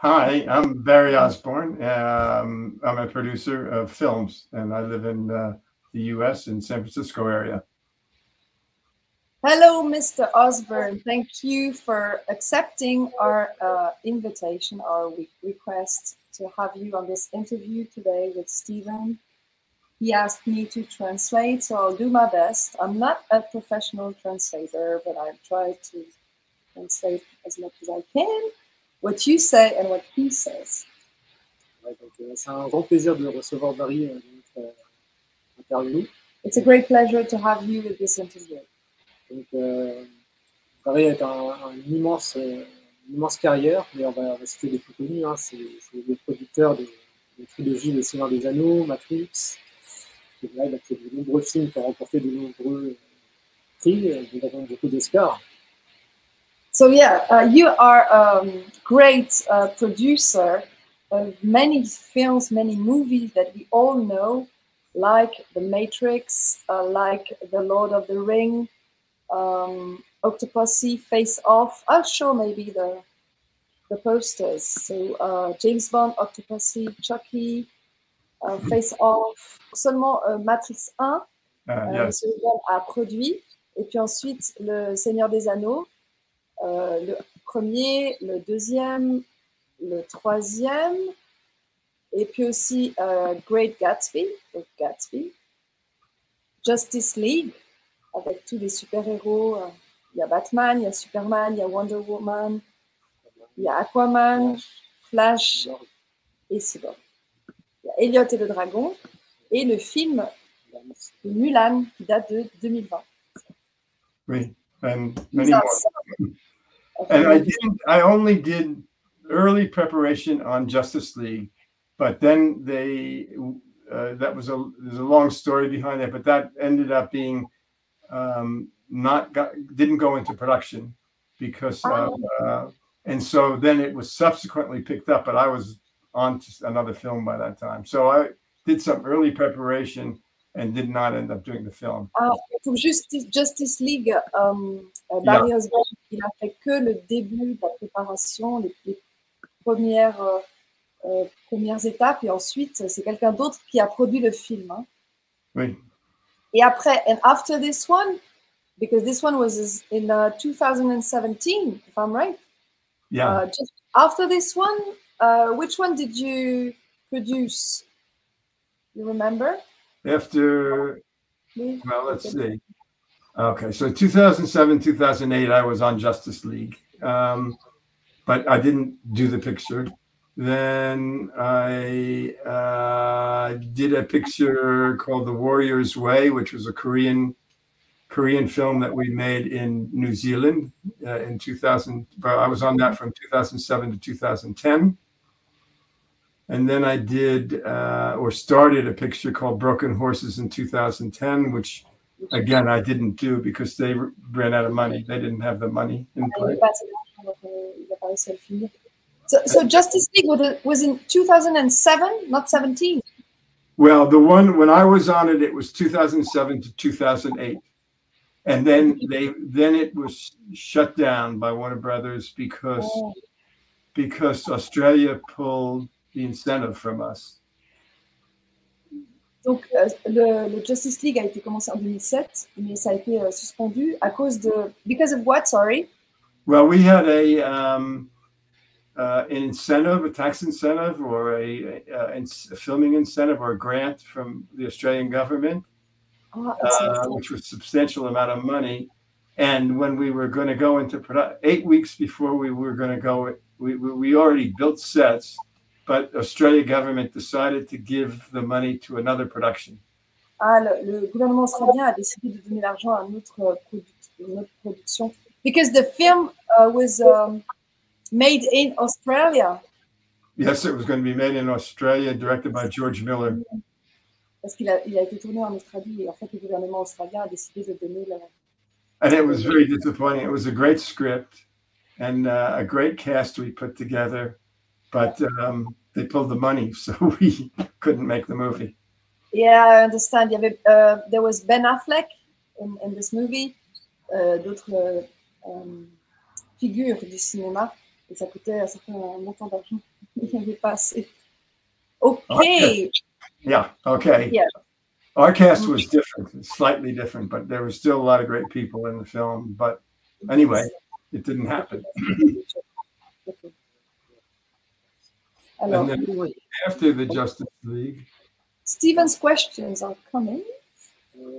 Hi, I'm Barrie Osborne. I'm a producer of films, and I live in the U.S. in San Francisco area. Hello, Mr. Osborne. Thank you for accepting our invitation, our request to have you on this interview today with Stephen. He asked me to translate, so I'll do my best. I'm not a professional translator, but I try to translate as much as I can what you say and what he says. Ouais, c'est un grand plaisir de recevoir Barrie dans notre interview. It's a great pleasure to have you with this interview. Donc, Barrie est une immense carrière, mais on va citer les plus connus. Hein. C'est le producteur de trilogie Le Seigneur des Anneaux, Matrix. Et là, il a fait de nombreux films qui ont remporté de nombreux prix, notamment beaucoup d'Oscars. So yeah, you are a great producer of many films, many movies that we all know, like The Matrix, like The Lord of the Ring, Octopussy, Face Off. I'll show maybe the posters. So James Bond, Octopussy, Chucky, Face Off. Seulement Matrix 1, celui-là a produit. Et puis ensuite Le Seigneur des Anneaux. Le premier, le deuxième, le troisième, et puis aussi Great Gatsby, donc Gatsby, Justice League, avec tous les super-héros. Il y a Batman, il y a Superman, il y a Wonder Woman, il y a Aquaman, Flash et Cyborg. Il y a Elliot et le Dragon, et le film de Mulan qui date de 2020. Oui, and many more. And I only did early preparation on Justice League, but then there's a long story behind that, but that ended up being didn't go into production because and so then it was subsequently picked up, but I was on to another film by that time. So I did some early preparation and did not end up doing the film. Pour Justice League, Barrie Osborne, il a fait que le début de la préparation, les premières étapes, et ensuite c'est quelqu'un d'autre qui a produit le film. Hein. Oui. Et après, and after this one, because this one was in 2017, if I'm right. Yeah. Just after this one, which one did you produce? You remember? After, well, let's see. Okay, so 2007, 2008, I was on Justice League, but I didn't do the picture. Then I did a picture called The Warrior's Way, which was a Korean film that we made in New Zealand in 2000. I was on that from 2007 to 2010. And then I did or started a picture called Broken Horses in 2010, which again I didn't do because they ran out of money. They didn't have the money in place. So Justice League was in 2007, not 17. Well, the one when I was on it, it was 2007 to 2008, and then it was shut down by Warner Brothers because Australia pulled the incentive from us. Donc, le Justice League a été commencé en 2007, mais ça a été suspendu à cause de... Because of what, sorry? Well, we had an incentive, a tax incentive, or a filming incentive, or a grant from the Australian government, which was a substantial amount of money. And when we were going to go into production, 8 weeks before we were going to go, we already built sets. But Australian government decided to give the money to another production. Le gouvernement australien a décidé de donner l'argent à une autre production. Because the film was made in Australia. Yes, it was going to be made in Australia, directed by George Miller. Parce qu'il a été tourné en Australie et en fait le gouvernement australien a décidé de donner le... And it was very disappointing. It was a great script and a great cast we put together. But they pulled the money, so we couldn't make the movie. Yeah, I understand. There was Ben Affleck in this movie, d'autres figures du cinéma, et ça coûtait un certain montant d'argent. Il n'y avait pas assez. OK. Yeah, okay. Yeah. Our cast was different, slightly different, but there were still a lot of great people in the film. But anyway, it didn't happen. Alors, And then after the Justice League. Stephen's questions are coming.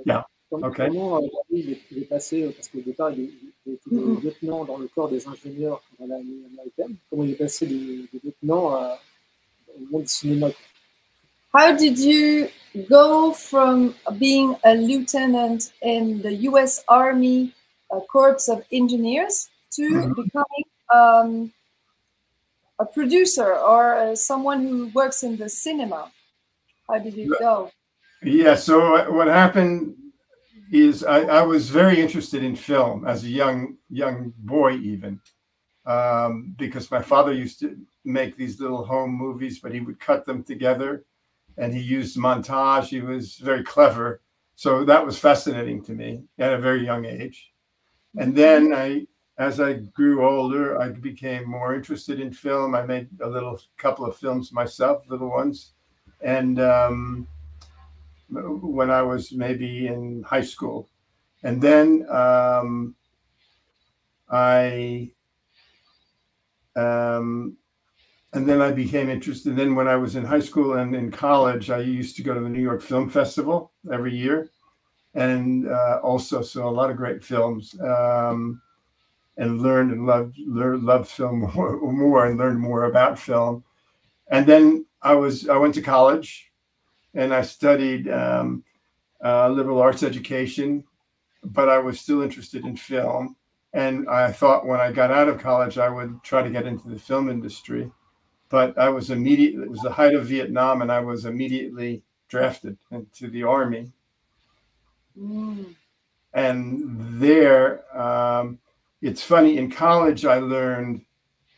Yeah. Okay. Comment il est passé, parce qu'au départ, il était lieutenant dans le corps des ingénieurs dans l'armée américaine. Comment il est passé de lieutenant au monde du cinéma? How did you go from being a lieutenant in the US Army Corps of Engineers to becoming a producer or someone who works in the cinema? How did it go? Yeah, so what happened is I was very interested in film as a young boy even, because my father used to make these little home movies, but he would cut them together and he used montage. He was very clever. So that was fascinating to me at a very young age. And then as I grew older, I became more interested in film. I made a couple of films myself, little ones. And when I was maybe in high school. And then I became interested. And then when I was in high school and in college, I used to go to the New York Film Festival every year, and also saw a lot of great films, and learned and loved film more and learned more about film. And then I went to college, and I studied liberal arts education, but I was still interested in film. And I thought when I got out of college, I would try to get into the film industry. But it was the height of Vietnam, and I was immediately drafted into the Army. And there, it's funny, in college, I learned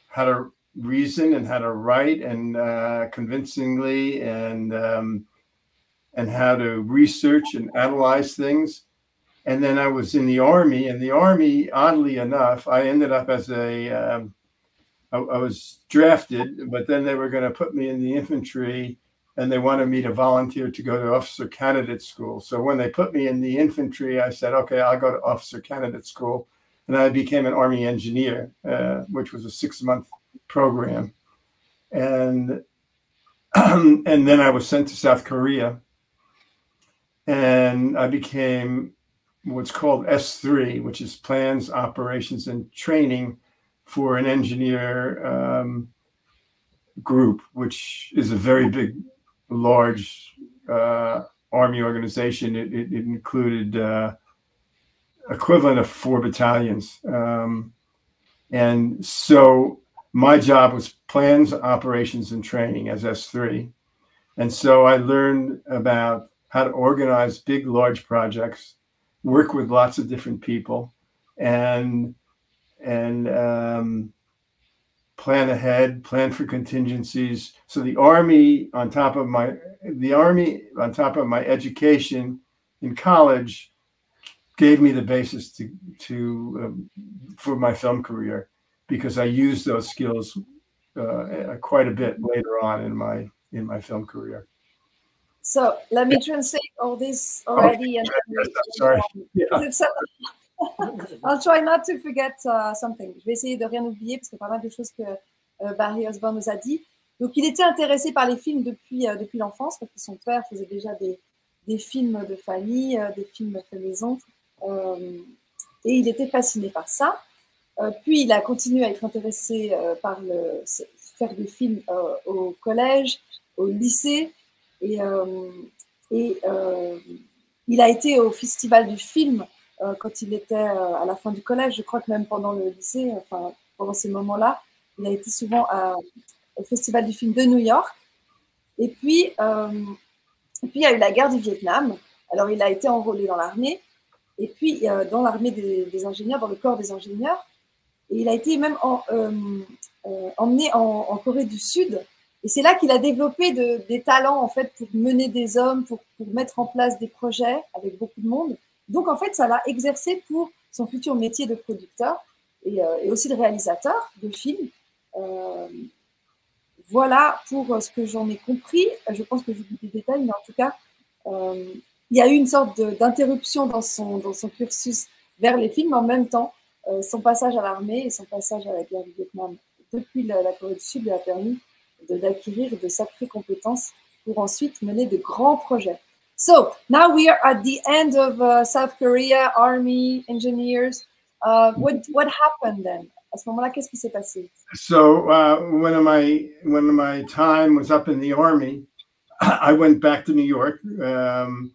how to reason and how to write and convincingly, and how to research and analyze things. And then I was in the Army, and the Army, oddly enough, I ended up as I was drafted, but then they were going to put me in the infantry, and they wanted me to volunteer to go to officer candidate school. So when they put me in the infantry, I said, okay, I'll go to officer candidate school. And I became an Army engineer, which was a 6-month program. And and then I was sent to South Korea, and I became what's called S3, which is Plans, Operations, and Training for an engineer group, which is a very big, large Army organization. It included equivalent of 4 battalions. And so my job was Plans, Operations, and Training as S3. And so I learned about how to organize big, large projects, work with lots of different people, and plan ahead, plan for contingencies. So the Army on top of my education in college gave me the basis for my film career, because I used those skills quite a bit later on in my film career. So let me translate all this already. Okay. Sorry. Yeah. I'll try not to forget something. Je vais essayer de rien oublier parce que pas mal de choses que Barrie Osborne nous a dit. Donc, il était intéressé par les films depuis l'enfance, parce que son père faisait déjà des films de famille, des films fait maison, et il était fasciné par ça. Puis, il a continué à être intéressé par faire des films au collège, au lycée, et il a été au festival du film quand il était à la fin du collège. Je crois que même pendant le lycée, enfin, pendant ces moments-là, il a été souvent au festival du film de New York. Et puis, il y a eu la guerre du Vietnam. Alors, il a été enrôlé dans l'armée, et puis dans l'armée des ingénieurs, dans le corps des ingénieurs. Et il a été même emmené en Corée du Sud. Et c'est là qu'il a développé des talents, en fait, pour mener des hommes, pour mettre en place des projets avec beaucoup de monde. Donc, en fait, ça l'a exercé pour son futur métier de producteur et aussi de réalisateur de films. voilà pour ce que j'en ai compris. Je pense que j'oublie des détails, mais en tout cas, il y a eu une sorte d'interruption dans son cursus vers les films. En même temps, son passage à l'armée et son passage à la guerre du Vietnam depuis la Corée du Sud lui a permis d'acquérir de sacrées compétences pour ensuite mener de grands projets. So now we are at the end of South Korea, Army, engineers. What happened then? À ce moment-là, qu'est-ce qui s'est passé? So when my time was up in the Army, I went back to New York, and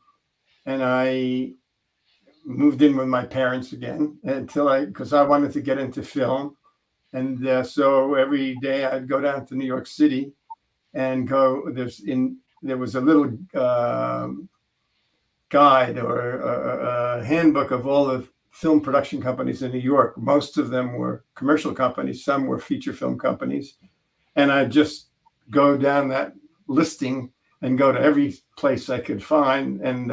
I moved in with my parents again because I wanted to get into film. And so every day I'd go down to New York City and there was a little guide or a handbook of all the film production companies in New York. Most of them were commercial companies. Some were feature film companies. And I'd just go down that listing and go to every place I could find and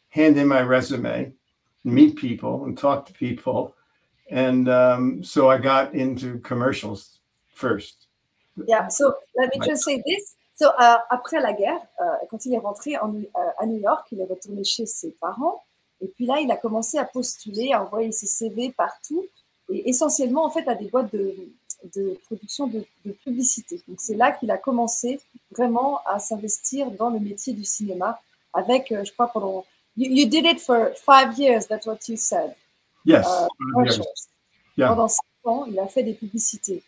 hand in my resume, meet people and talk to people. And so I got into commercials first. Yeah, so let me just say this. So, après la guerre, quand il est rentré à New York, il est retourné chez ses parents. Et puis là, il a commencé à postuler, à envoyer ses CV partout. Et essentiellement, en fait, à des boîtes de production de publicité. Donc, c'est là qu'il a commencé vraiment à s'investir dans le métier du cinéma. Avec, je crois, pendant... You did it for 5 years, that's what you said. Yes. Yeah. Pendant 5 ans, il a fait des publicités.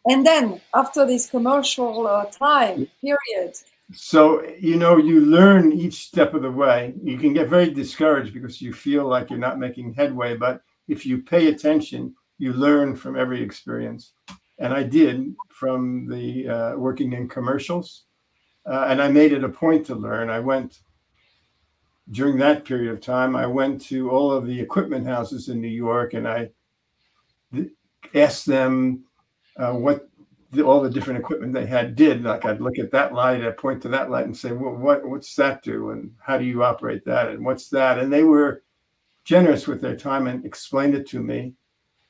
And then, after this commercial time period. So, you learn each step of the way. You can get very discouraged because you feel like you're not making headway. But if you pay attention, you learn from every experience. And I did from the working in commercials. And I made it a point to learn. During that period of time, I went to all of the equipment houses in New York, and I asked them what all the different equipment they did. Like I'd look at that light, I'd point to that light and say, well, what's that do? And how do you operate that? And what's that? And they were generous with their time and explained it to me.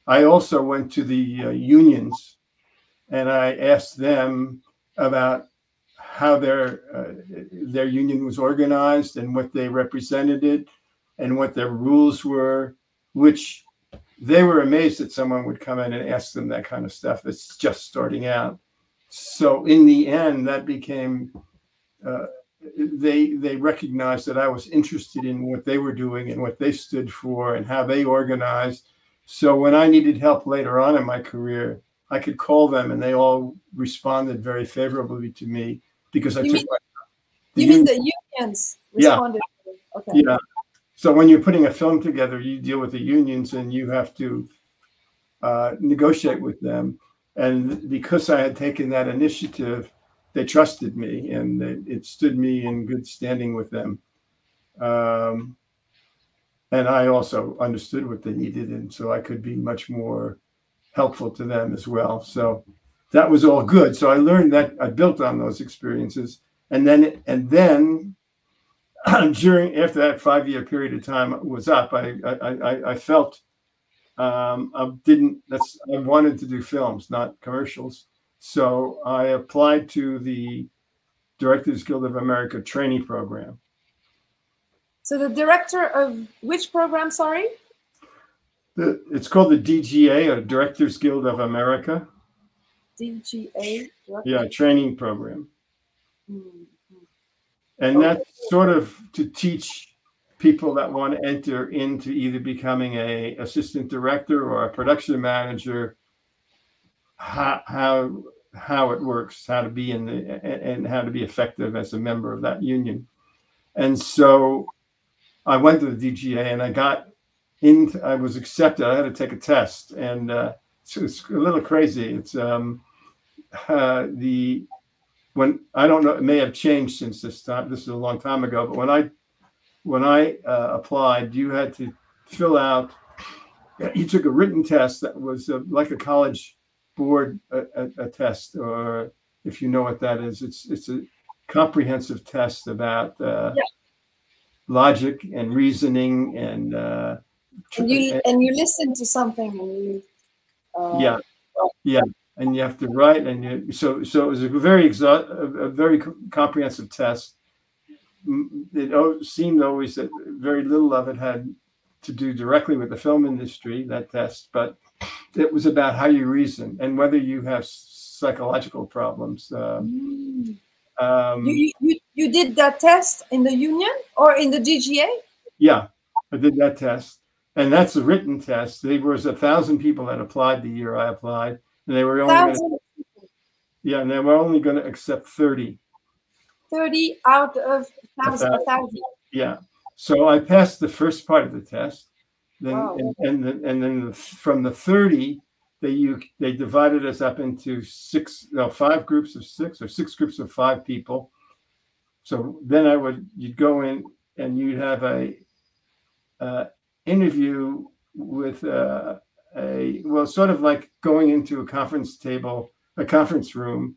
I also went to the unions, and I asked them about how their union was organized and what they represented and what their rules were, which they were amazed that someone would come in and ask them that kind of stuff that's just starting out. So in the end, that became, they recognized that I was interested in what they were doing and what they stood for and how they organized. So when I needed help later on in my career, I could call them, and they all responded very favorably to me because you mean the unions responded? Yeah. Okay. Yeah. So when you're putting a film together, you deal with the unions and you have to negotiate with them. And because I had taken that initiative, they trusted me, and it stood me in good standing with them. And I also understood what they needed, and so I could be much more helpful to them as well. So that was all good. So I learned that, I built on those experiences. And then after that 5-year period of time was up, I felt I wanted to do films, not commercials. So I applied to the Directors Guild of America training program. So the director of which program, sorry? It's called the DGA, or Directors Guild of America. DGA? Yeah, training program. And that's sort of to teach people that want to enter into either becoming an assistant director or a production manager, how it works, how to be and how to be effective as a member of that union. And so I went to the DGA and I was accepted. I had to take a test, and so it's a little crazy. It's when I don't know, it may have changed since this time. This is a long time ago, but when I applied, you had to fill out. You took a written test that was like a college board a test, or if you know what that is, it's a comprehensive test about logic and reasoning and you listen to something and you yeah and you have to write, and so it was a very comprehensive test. It seemed always that very little of it had to do directly with the film industry, that test, but it was about how you reason and whether you have psychological problems. You did that test in the union or in the DGA? Yeah, I did that test, and that's a written test. There was 1,000 people that applied the year I applied, and they were only and they were only going to accept 30. 30 out of 1,000. Yeah. So I passed the first part of the test. Then Wow. and then from the 30, they divided us up into 5 groups of 6 or 6 groups of 5 people. So then you'd go in and you'd have a interview with sort of like going into a conference room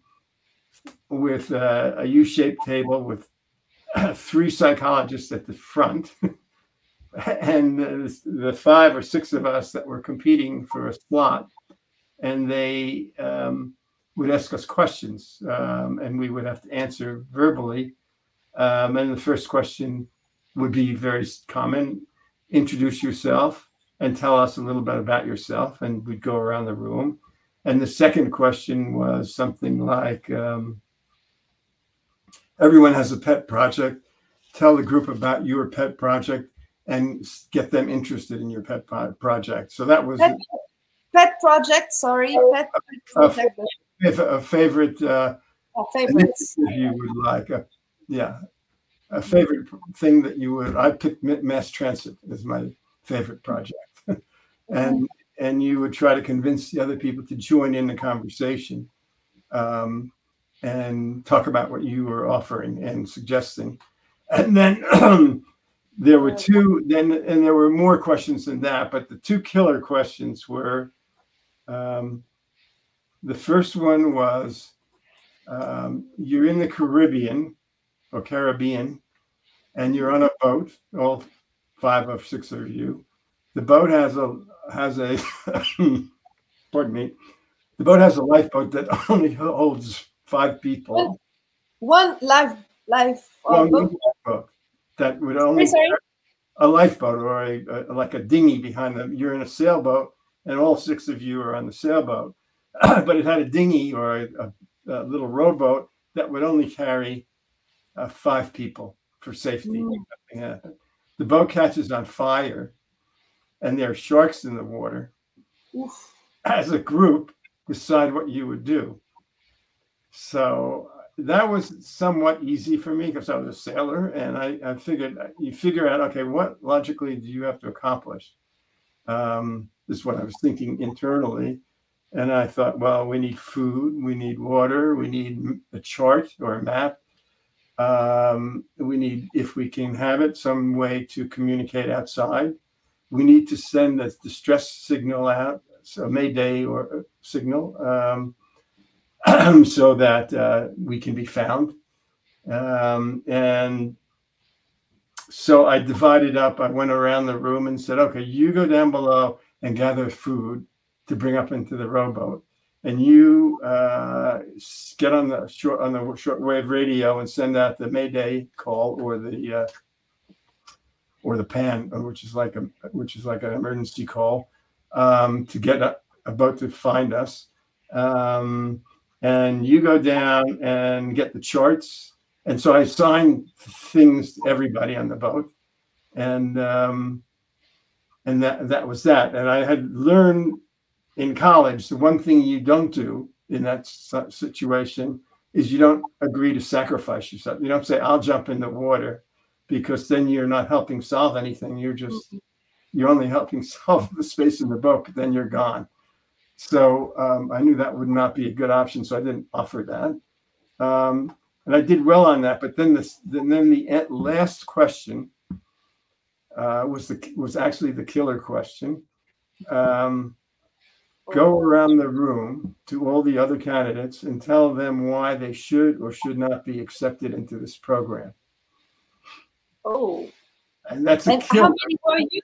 with a U-shaped table with 3 psychologists at the front, and the 5 or 6 of us that were competing for a slot, and they would ask us questions, and we would have to answer verbally. And the first question would be very common: introduce yourself and tell us a little bit about yourself, and we'd go around the room. And the second question was something like, everyone has a pet project. Tell the group about your pet project and get them interested in your pet project. So that was pet project. Sorry, pet project. A favorite. Favorites. If you would like, a favorite thing that you would. I picked mass transit as my favorite project, and you would try to convince the other people to join in the conversation. And talk about what you were offering and suggesting. And then there were 2, and there were more questions than that, but the 2 killer questions were, the first one was, you're in the Caribbean, and you're on a boat, all 5 or 6 of you. The boat has a pardon me, the boat has a lifeboat that only holds 5 people. One lifeboat that would only a lifeboat or like a dinghy behind them. You're in a sailboat, and all 6 of you are on the sailboat. But it had a dinghy or a little rowboat that would only carry 5 people for safety. Yeah. The boat catches on fire, and there are sharks in the water. Oof. As a group, decide what you would do. So that was somewhat easy for me because I was a sailor, and I figured you figure out, okay, what logically do you have to accomplish? This is what I was thinking internally. And I thought, well, we need food, we need water, we need a chart or a map. We need, if we can have it, some way to communicate outside. We need to send a distress signal out, so Mayday or signal, so that we can be found. And so I divided up. I went around the room and said, okay, you go down below and gather food to bring up into the rowboat, and you get on the shortwave radio and send out the Mayday call or the PAN, which is like an emergency call, to get a boat to find us. And you go down and get the charts. And so I assigned things to everybody on the boat, and that was that. And I had learned in college, the one thing you don't do in that situation is you don't agree to sacrifice yourself. You don't say, I'll jump in the water, because then you're not helping solve anything. You're only helping solve the space in the boat, but then you're gone. So I knew that would not be a good option, so I didn't offer that. And I did well on that. But then the last question was actually the killer question. Go around the room to all the other candidates and tell them why they should or should not be accepted into this program. Oh. And that's and killer. How many were you?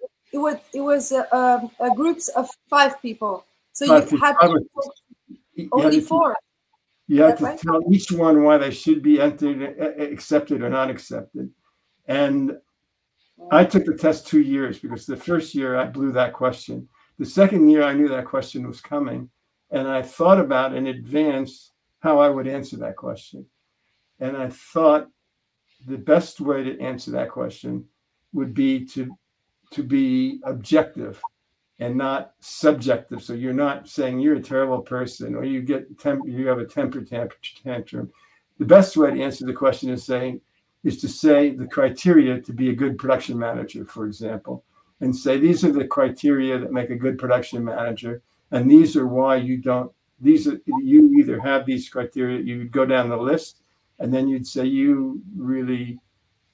It was a groups of 5 people. So you had Only four. You have to tell each one why they should be entered, accepted or not accepted. And I took the test 2 years because the first year I blew that question. The second year I knew that question was coming, and I thought about in advance how I would answer that question. And I thought the best way to answer that question would be to be objective and not subjective. So you're not saying you're a terrible person or you have a temper tantrum. The best way to answer the question is to say the criteria to be a good production manager, for example, and say these are the criteria that make a good production manager, and these are why you don't. You either have these criteria, you would go down the list, and then you'd say you really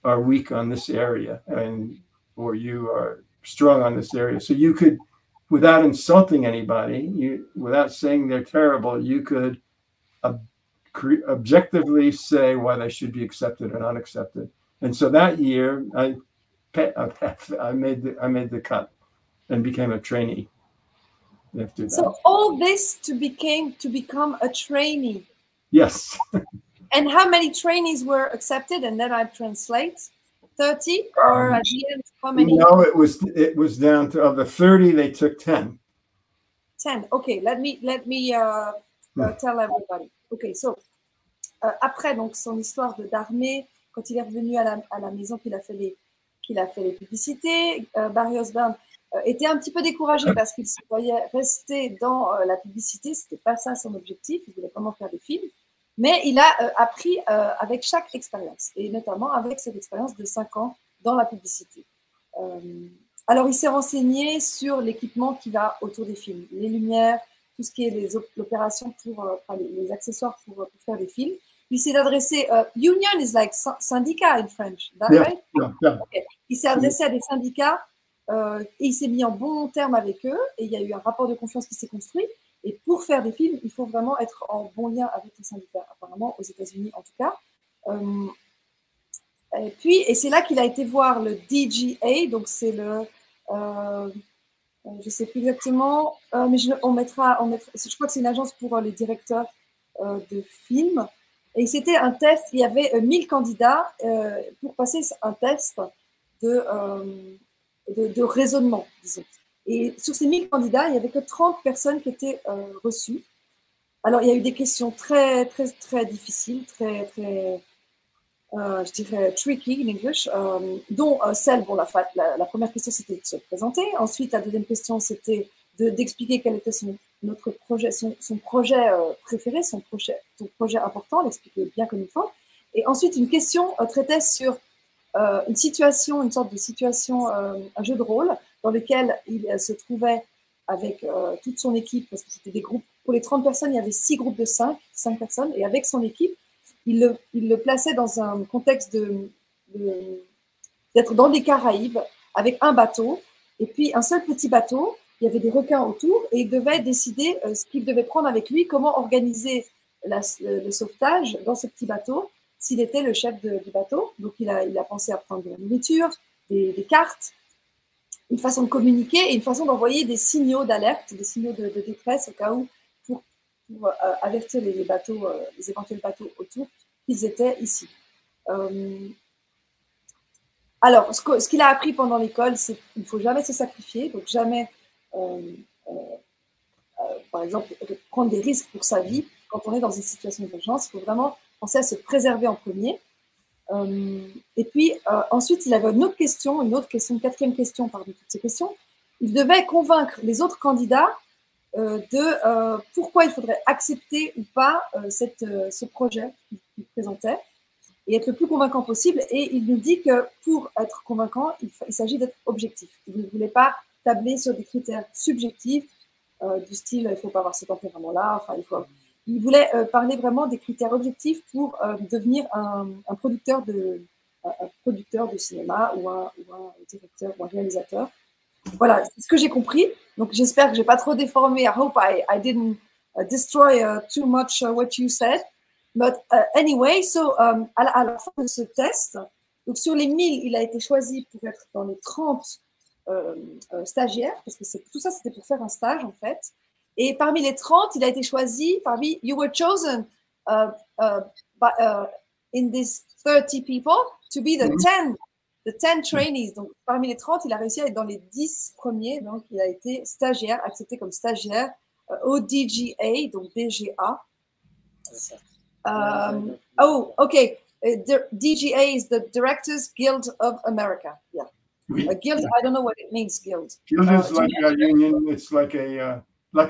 are weak on this area, or you are strong on this area. So you could, without insulting anybody, without saying they're terrible, you could objectively say why they should be accepted or not accepted. And so that year, I made the cut and became a trainee. After that. So all this to become a trainee. Yes. And how many trainees were accepted? And then I translate 30, or at the end, how many? No, it was down to, of the 30, they took 10. 10. Okay, let me tell everybody. Okay, so après donc son histoire d'armée, quand il est revenu à la maison, qu'il a fait les publicités, Barrie Osborne était un petit peu découragé parce qu'il se voyait rester dans la publicité. C'était pas ça son objectif. Il voulait vraiment faire des films. Mais il a appris avec chaque expérience, et notamment avec cette expérience de 5 ans dans la publicité. Alors, il s'est renseigné sur l'équipement qui va autour des films, les lumières, tout ce qui est l'opération les accessoires pour faire des films. Il s'est adressé, union is like syndicat in French, that right? Yeah. Okay. Il s'est adressé à des syndicats et il s'est mis en bon terme avec eux, et il y a eu un rapport de confiance qui s'est construit. Et pour faire des films, il faut vraiment être en bon lien avec les syndicats, apparemment aux États-Unis en tout cas. Et c'est là qu'il a été voir le DGA, donc c'est le, je ne sais plus exactement, mais on mettra, je crois que c'est une agence pour les directeurs de films. Et c'était un test, il y avait 1000 candidats pour passer un test de raisonnement, disons. Et sur ces 1000 candidats, il n'y avait que 30 personnes qui étaient reçues. Alors, il y a eu des questions très, très, très difficiles, très, je dirais, tricky in English, dont celle, la première question, c'était de se présenter. Ensuite, la deuxième question, c'était d'expliquer quel était son projet préféré, son projet important, l'expliquer bien comme il faut. Et ensuite, une question traitait sur une situation, une sorte de situation, un jeu de rôle, dans lequel il se trouvait avec toute son équipe, parce que c'était des groupes. Pour les 30 personnes, il y avait 6 groupes de 5 personnes, et avec son équipe, il le plaçait dans un contexte d'être dans les Caraïbes, avec un bateau, et puis un seul petit bateau, il y avait des requins autour, et il devait décider ce qu'il devait prendre avec lui, comment organiser le sauvetage dans ce petit bateau, s'il était le chef du bateau. Donc il a pensé à prendre de la nourriture, des cartes, une façon de communiquer et une façon d'envoyer des signaux d'alerte, des signaux de détresse au cas où, pour avertir les bateaux, les éventuels bateaux autour qu'ils étaient ici. Alors, ce qu'il a appris pendant l'école, c'est qu'il ne faut jamais se sacrifier, donc jamais, par exemple, prendre des risques pour sa vie. Quand on est dans une situation d'urgence, il faut vraiment penser à se préserver en premier. Et puis, ensuite, il avait une autre question, une quatrième question parmi toutes ces questions. Il devait convaincre les autres candidats de pourquoi il faudrait accepter ou pas ce projet qu'il présentait et être le plus convaincant possible. Et il nous dit que pour être convaincant, il s'agit d'être objectif. Il ne voulait pas tabler sur des critères subjectifs du style « il ne faut pas avoir ce tempérament-là ». Enfin, il voulait parler vraiment des critères objectifs pour devenir un producteur de cinéma ou un directeur ou un réalisateur. Voilà, c'est ce que j'ai compris. Donc, j'espère que je n'ai pas trop déformé. I hope I didn't destroy too much what you said. But anyway, so, à la fin de ce test, donc sur les 1000, il a été choisi pour être dans les 30 stagiaires, parce que tout ça, c'était pour faire un stage, en fait. Et parmi les 30, il a été choisi parmi, you were chosen in these 30 people to be the 10 trainees. Donc, parmi les 30, il a réussi à être dans les 10 premiers. Donc, il a été stagiaire, accepté comme stagiaire au DGA, donc DGA. Oh, okay. The DGA is the Directors Guild of America. Yeah. Oui. A guild, I don't know what it means, guild. Guild is like a union. It's like a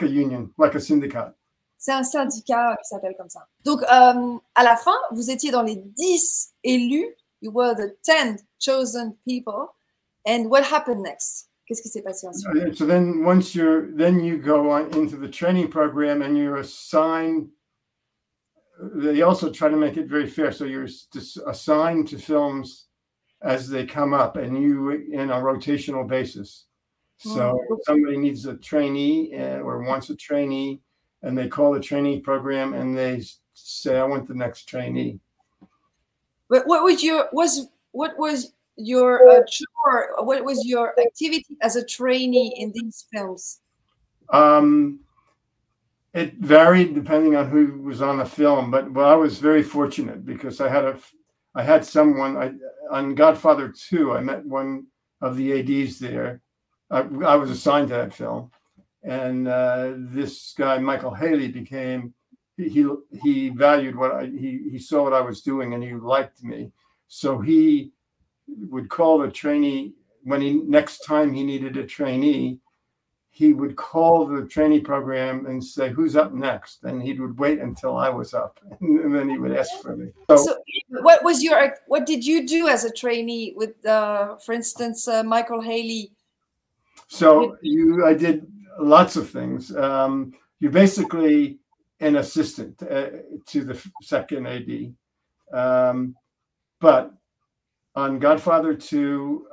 union, like a syndicat. C'est un syndicat qui s'appelle comme ça. Donc, à la fin, vous étiez dans les 10 élus. You were the 10 chosen people. And what happened next? Qu'est-ce qui s'est passé ensuite? So then you go on into the training program and you're assigned. They also try to make it very fair. So you're assigned to films as they come up, and you in a rotational basis. So somebody needs a trainee or wants a trainee, and they call the trainee program and they say, "I want the next trainee." But what was your activity as a trainee in these films? It varied depending on who was on the film, but I was very fortunate because I had someone on Godfather 2. I met one of the ADs there. I was assigned to that film, and this guy Michael Haley became. He valued he saw what I was doing, and he liked me. So he would call the trainee next time he needed a trainee. He would call the trainee program and say, "Who's up next?" And he would wait until I was up, and then he would ask for me. So what did you do as a trainee with, for instance, Michael Haley? So I did lots of things. You're basically an assistant to the second AD, but on Godfather 2.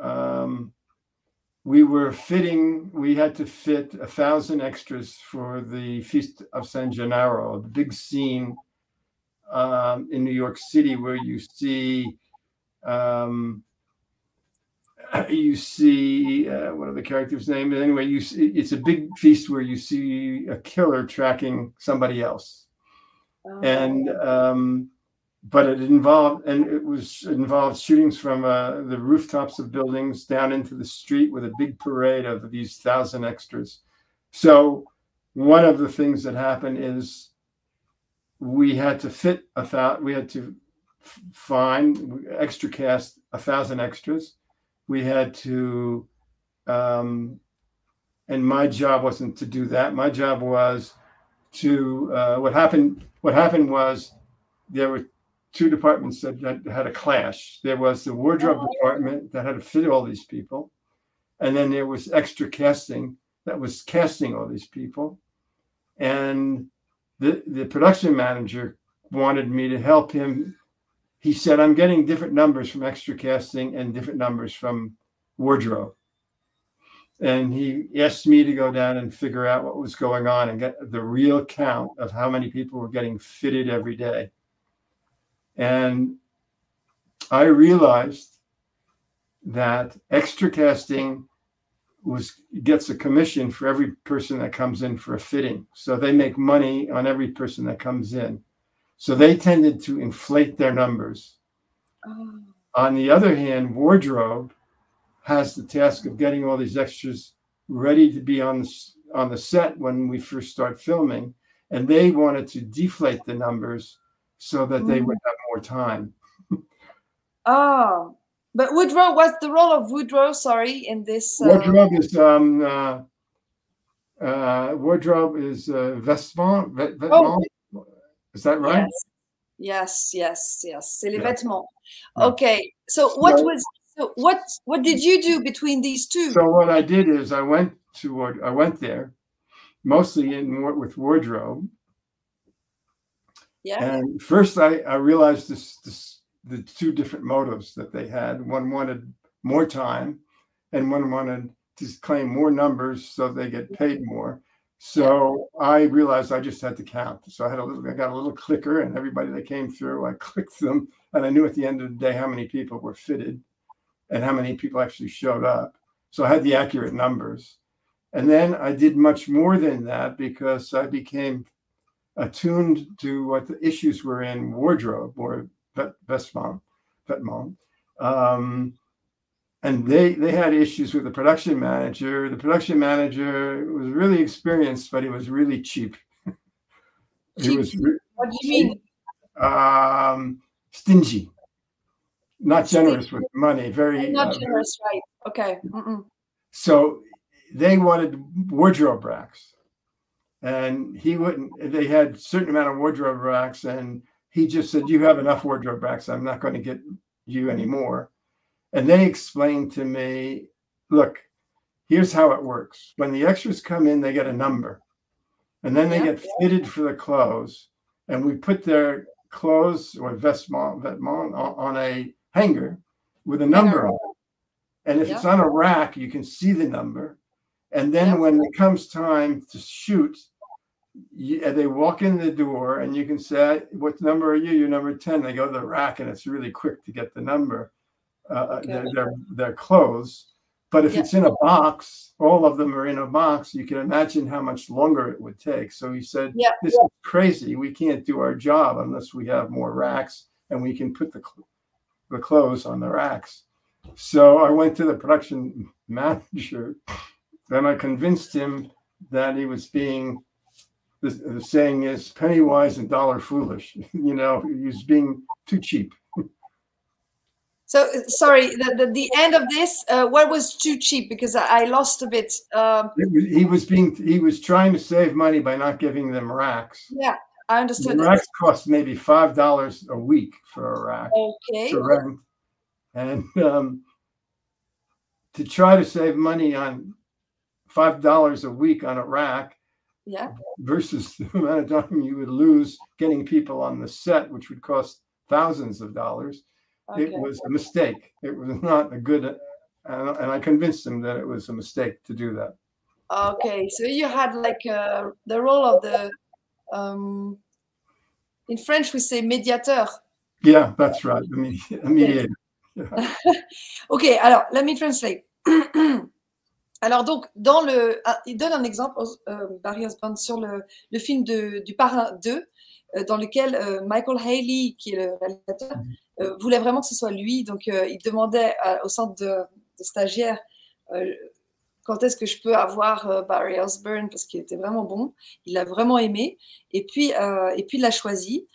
We had to fit 1,000 extras for the Feast of San Gennaro, the big scene in New York City where you see what are the characters' names? Anyway, it's a big feast where you see a killer tracking somebody else, and but it involved shootings from the rooftops of buildings down into the street with a big parade of these 1,000 extras. So one of the things that happened is we had to find extra cast 1,000 extras. We had to, and my job wasn't to do that. My job was to, what happened was there were two departments that had a clash. There was the wardrobe department that had to fit all these people. And then there was extra casting that was casting all these people. And the production manager wanted me to help him. He said, "I'm getting different numbers from extra casting and different numbers from wardrobe." And he asked me to go down and figure out what was going on and get the real count of how many people were getting fitted every day. And I realized that extra casting gets a commission for every person that comes in for a fitting. So they make money on every person that comes in. So they tended to inflate their numbers. On the other hand, wardrobe has the task of getting all these extras ready to be on the set when we first start filming. And they wanted to deflate the numbers so that they would have more time. But Woodrow, what's the role of Woodrow? Sorry, in this. Wardrobe is vêtement. Is that right? Yes. C'est les vêtements. Okay. So what did you do between these two? So what I did is I went there, mostly with wardrobe. Yeah. And first I realized the two different motives that they had. One wanted more time, and one wanted to claim more numbers so they get paid more. So I realized I just had to count. So I got a little clicker, and everybody that came through, I clicked them, and I knew at the end of the day how many people were fitted and how many people actually showed up. So I had the accurate numbers. And then I did much more than that because I became attuned to what the issues were in wardrobe or vêtements. And they had issues with the production manager. The production manager was really experienced, but he was really cheap. He was what do you mean? Stingy, not generous with money. Very not generous, right? Okay. So they wanted wardrobe racks, and he wouldn't. They had a certain amount of wardrobe racks, and he just said, "You have enough wardrobe racks. I'm not going to get you anymore." And they explained to me, "Look, here's how it works. When the extras come in, they get a number, and then they get fitted for the clothes, and we put their clothes or vêtements on a hanger with a number on it. And if it's on a rack, you can see the number. And then when it comes time to shoot, they walk in the door and you can say, what number are you? You're number 10. They go to the rack and it's really quick to get the number, their clothes. But if it's in a box, all of them are in a box, you can imagine how much longer it would take. So he said, this is crazy. We can't do our job unless we have more racks and we can put the clothes on the racks. So I went to the production manager and I convinced him that he was being, the saying is penny wise and dollar foolish. You know, he was being too cheap. So sorry, the end of this, what was too cheap? Because I lost a bit. He was trying to save money by not giving them racks. Yeah, I understood. The racks cost maybe $5 a week for a rack. Okay. To rent. And to try to save money on $5 a week on a rack, versus the amount of time you would lose getting people on the set, which would cost thousands of dollars. Okay. It was a mistake. It was not a good, and I convinced him that it was a mistake to do that. Okay, so you had like the role of the, in French we say médiateur. Yeah, that's right, a mediator. Yeah. Ok, alors, let me translate. Alors donc, il donne un exemple, Barrie Osborne, sur le film du Parrain 2, dans lequel Michael Haley, qui est le réalisateur, voulait vraiment que ce soit lui. Donc, il demandait au centre de stagiaires quand est-ce que je peux avoir Barrie Osborne, parce qu'il était vraiment bon. Il l'a vraiment aimé. Et puis il l'a choisi.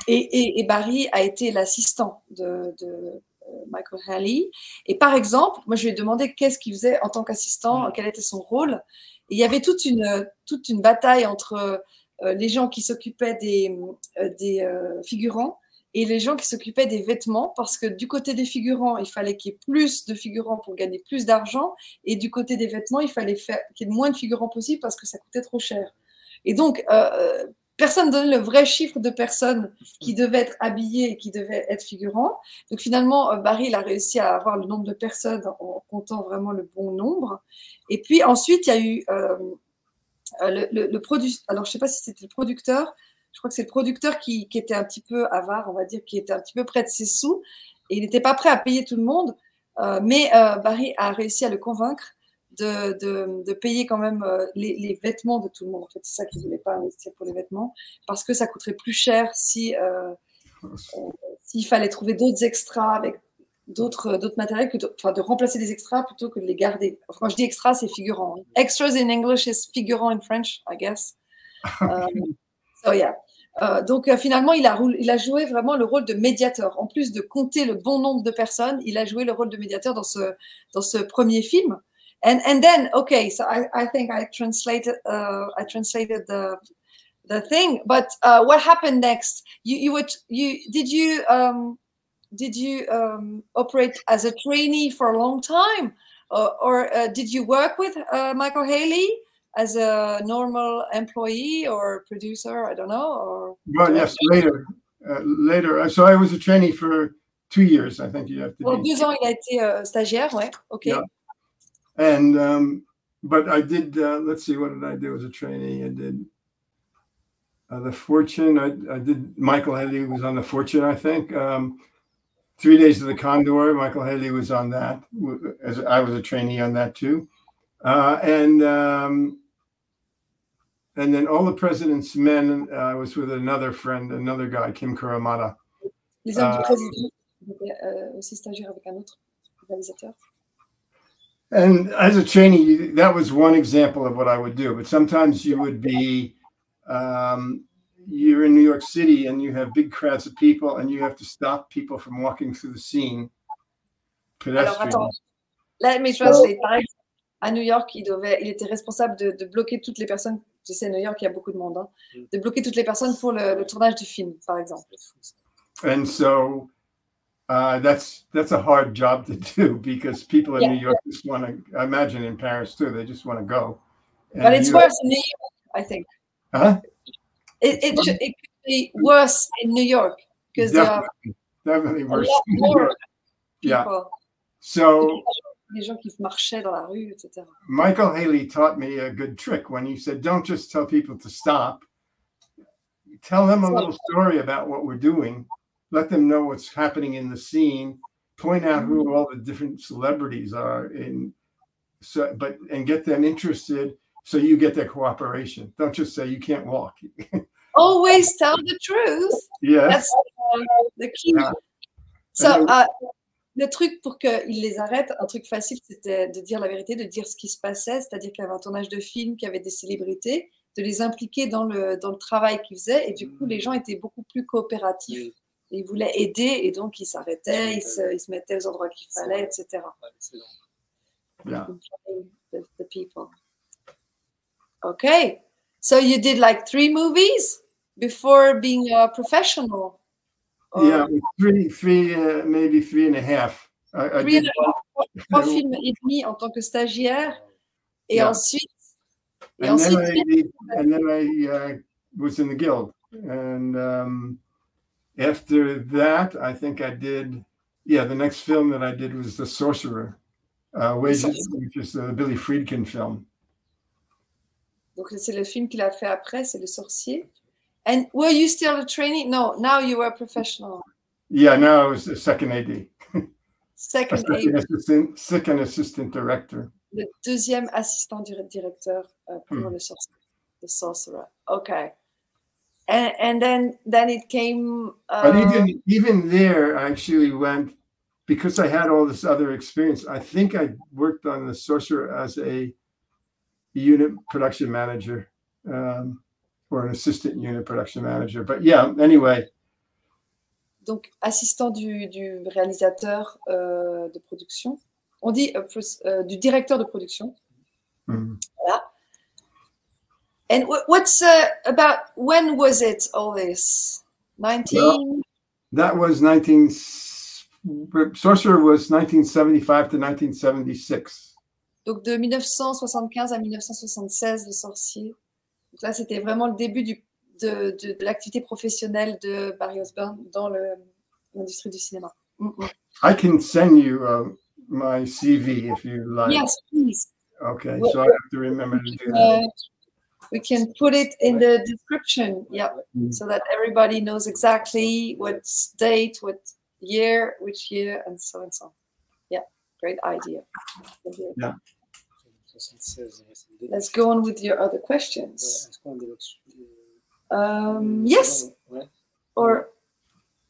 Et Barrie a été l'assistant de Michael Haley. Et par exemple, moi, je lui ai demandé qu'est-ce qu'il faisait en tant qu'assistant, quel était son rôle. Et il y avait toute une bataille entre les gens qui s'occupaient des figurants et les gens qui s'occupaient des vêtements, parce que du côté des figurants, il fallait qu'il y ait plus de figurants pour gagner plus d'argent, et du côté des vêtements, il fallait qu'il y ait le moins de figurants possible parce que ça coûtait trop cher. Et donc, personne ne donnait le vrai chiffre de personnes qui devaient être habillées et qui devaient être figurants. Donc finalement, Barrie, il a réussi à avoir le nombre de personnes en comptant vraiment le bon nombre. Et puis ensuite, il y a eu le producteur. Alors, je ne sais pas si c'était le producteur. Je crois que c'est le producteur qui était un petit peu avare, on va dire, qui était un petit peu près de ses sous. Et il n'était pas prêt à payer tout le monde. Mais Barrie a réussi à le convaincre de payer quand même les vêtements de tout le monde. En fait, c'est ça qu'il ne voulait pas investir pour les vêtements, parce que ça coûterait plus cher s'il fallait trouver d'autres extras avec d'autres matériels, enfin de remplacer des extras plutôt que de les garder. Enfin, quand je dis extras, c'est figurant. Extras in English is figurant in French, I guess. So yeah. Donc finalement, il a joué vraiment le rôle de médiateur. En plus de compter le bon nombre de personnes, il a joué le rôle de médiateur dans ce premier film. And then, okay, so I think I translated the thing, but what happened next? Did you operate as a trainee for a long time, or did you work with Michael Haley as a normal employee or producer? I don't know. Or well, yes, later. So I was a trainee for 2 years. I think you have to. 2 ans, il a été stagiaire, ouais. Okay. Yeah. And but I did. Let's see, what did I do as a trainee? I did The Fortune. I did. Michael Haley was on The Fortune, I think. 3 Days of the Condor. Michael Haley was on that. As I was a trainee on that too. And then All the President's Men, I was with another friend, another guy, Kim Kuramada. Les hommes du président, aussi stagiaire avec un autre réalisateur. And as a trainee, that was one example of what I would do. But sometimes you would be, you're in New York City and you have big crowds of people and you have to stop people from walking through the scene. Alors attends, let me translate. Par exemple, à New York, il était responsable de bloquer toutes les personnes. Tu sais, à New York, il y a beaucoup de monde, hein, de bloquer toutes les personnes pour le tournage du film, par exemple. And so that's a hard job to do because people in New York just want to. I imagine in Paris too, they just want to go. And but it's worse in New York, I think. Huh? It could be worse in New York because there are definitely worse. A lot more yeah. People. So. Les gens qui marchaient dans la rue, etc. Michael Haley taught me a good trick when he said, don't just tell people to stop. Tell them a little story about what we're doing. Let them know what's happening in the scene. Point out who all the different celebrities are and get them interested so you get their cooperation. Don't just say you can't walk. Always tell the truth. Yes. That's the key. Yeah. So, le truc pour qu'ils les arrêtent, un truc facile, c'était de dire la vérité, de dire ce qui se passait, c'est-à-dire qu'il y avait un tournage de film, qu'il y avait des célébrités, de les impliquer dans le travail qu'ils faisaient, et du coup, les gens étaient beaucoup plus coopératifs. Et ils voulaient aider, et donc ils s'arrêtaient, ils se mettaient aux endroits qu'il fallait, etc. Yeah. The people. Okay, so you did like 3 movies before being a professional? Yeah, maybe 3.5. I did 3 films et demi en tant que stagiaire, et ensuite. And then I was in the guild, and after that, I think I did. Yeah, the next film that I did was The Sorcerer, which is a Billy Friedkin film. Donc c'est le film qu'il a fait après, c'est Le Sorcier. And were you still a trainee? No, now you were a professional. Yeah, now I was a second AD. Second assistant director. Le deuxième assistant du directeur pour Le Sorcier. The Sorcerer. Okay. And then it came. But even there, I actually went, because I had all this other experience. I think I worked on The Sorcerer as a unit production manager. Or an assistant unit production manager. But yeah, anyway. Donc, assistant du réalisateur de production. On dit du directeur de production. Voilà. And what's about, when was it, all this? 19? Well, that was Sorcerer was 1975 to 1976. Donc, de 1975 à 1976, Le Sorcier. Donc là, c'était vraiment le début de l'activité professionnelle de Barrie Osborne dans l'industrie du cinéma. I can send you my CV if you like. Yes, please. Okay, so I have to remember to do that. We can put it in the description, so that everybody knows exactly what date, what year, which year, and so and so. Yeah, great idea. Yeah. Let's go on with your other questions. Yes. Or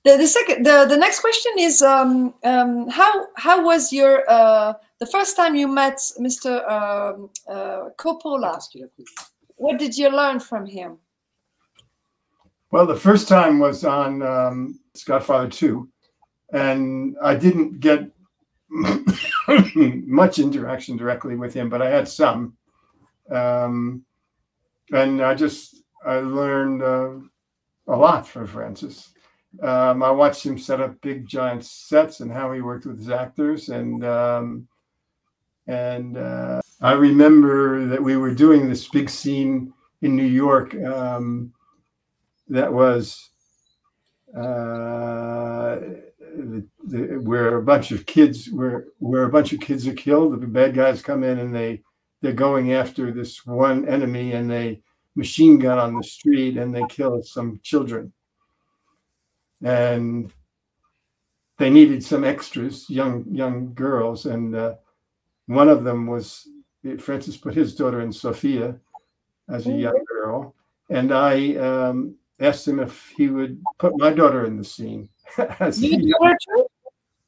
the next question is how was your the first time you met Mr. Coppola? What did you learn from him? Well, the first time was on Godfather 2, and I didn't get much interaction directly with him, but I had some, and I learned a lot from Francis. I watched him set up big giant sets and how he worked with his actors, and I remember that we were doing this big scene in New York that was where a bunch of kids are killed. The bad guys come in and they're going after this one enemy, and they machine gun on the street and they kill some children. And they needed some extras, young girls, and one of them was Francis put his daughter in Sophia as a young girl, and I asked him if he would put my daughter in the scene.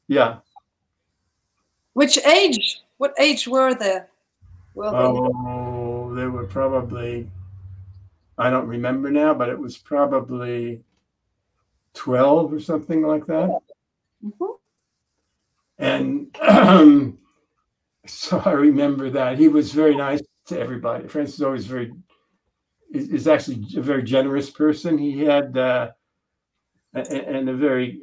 Yeah. Which age? What age were they? Oh, they were probably, I don't remember now, but it was probably 12 or something like that. And so I remember that he was very nice to everybody. Francis is always is actually a very generous person. He had and a very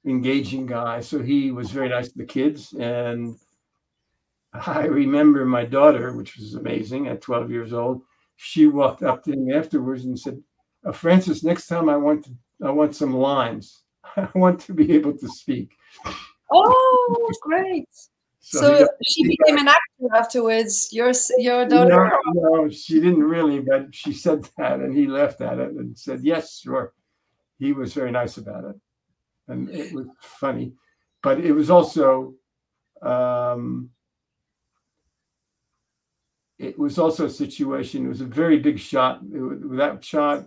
engaging guy. So he was very nice to the kids. And I remember my daughter, which was amazing, at 12 years old, she walked up to him afterwards and said, Francis, next time I want some lines. I want to be able to speak. Oh, great. So she became an actor afterwards, your daughter? No, she didn't really, but she said that, and he laughed at it and said, yes, sure. He was very nice about it. And it was funny. But it was also a situation, it was a very big shot. That shot,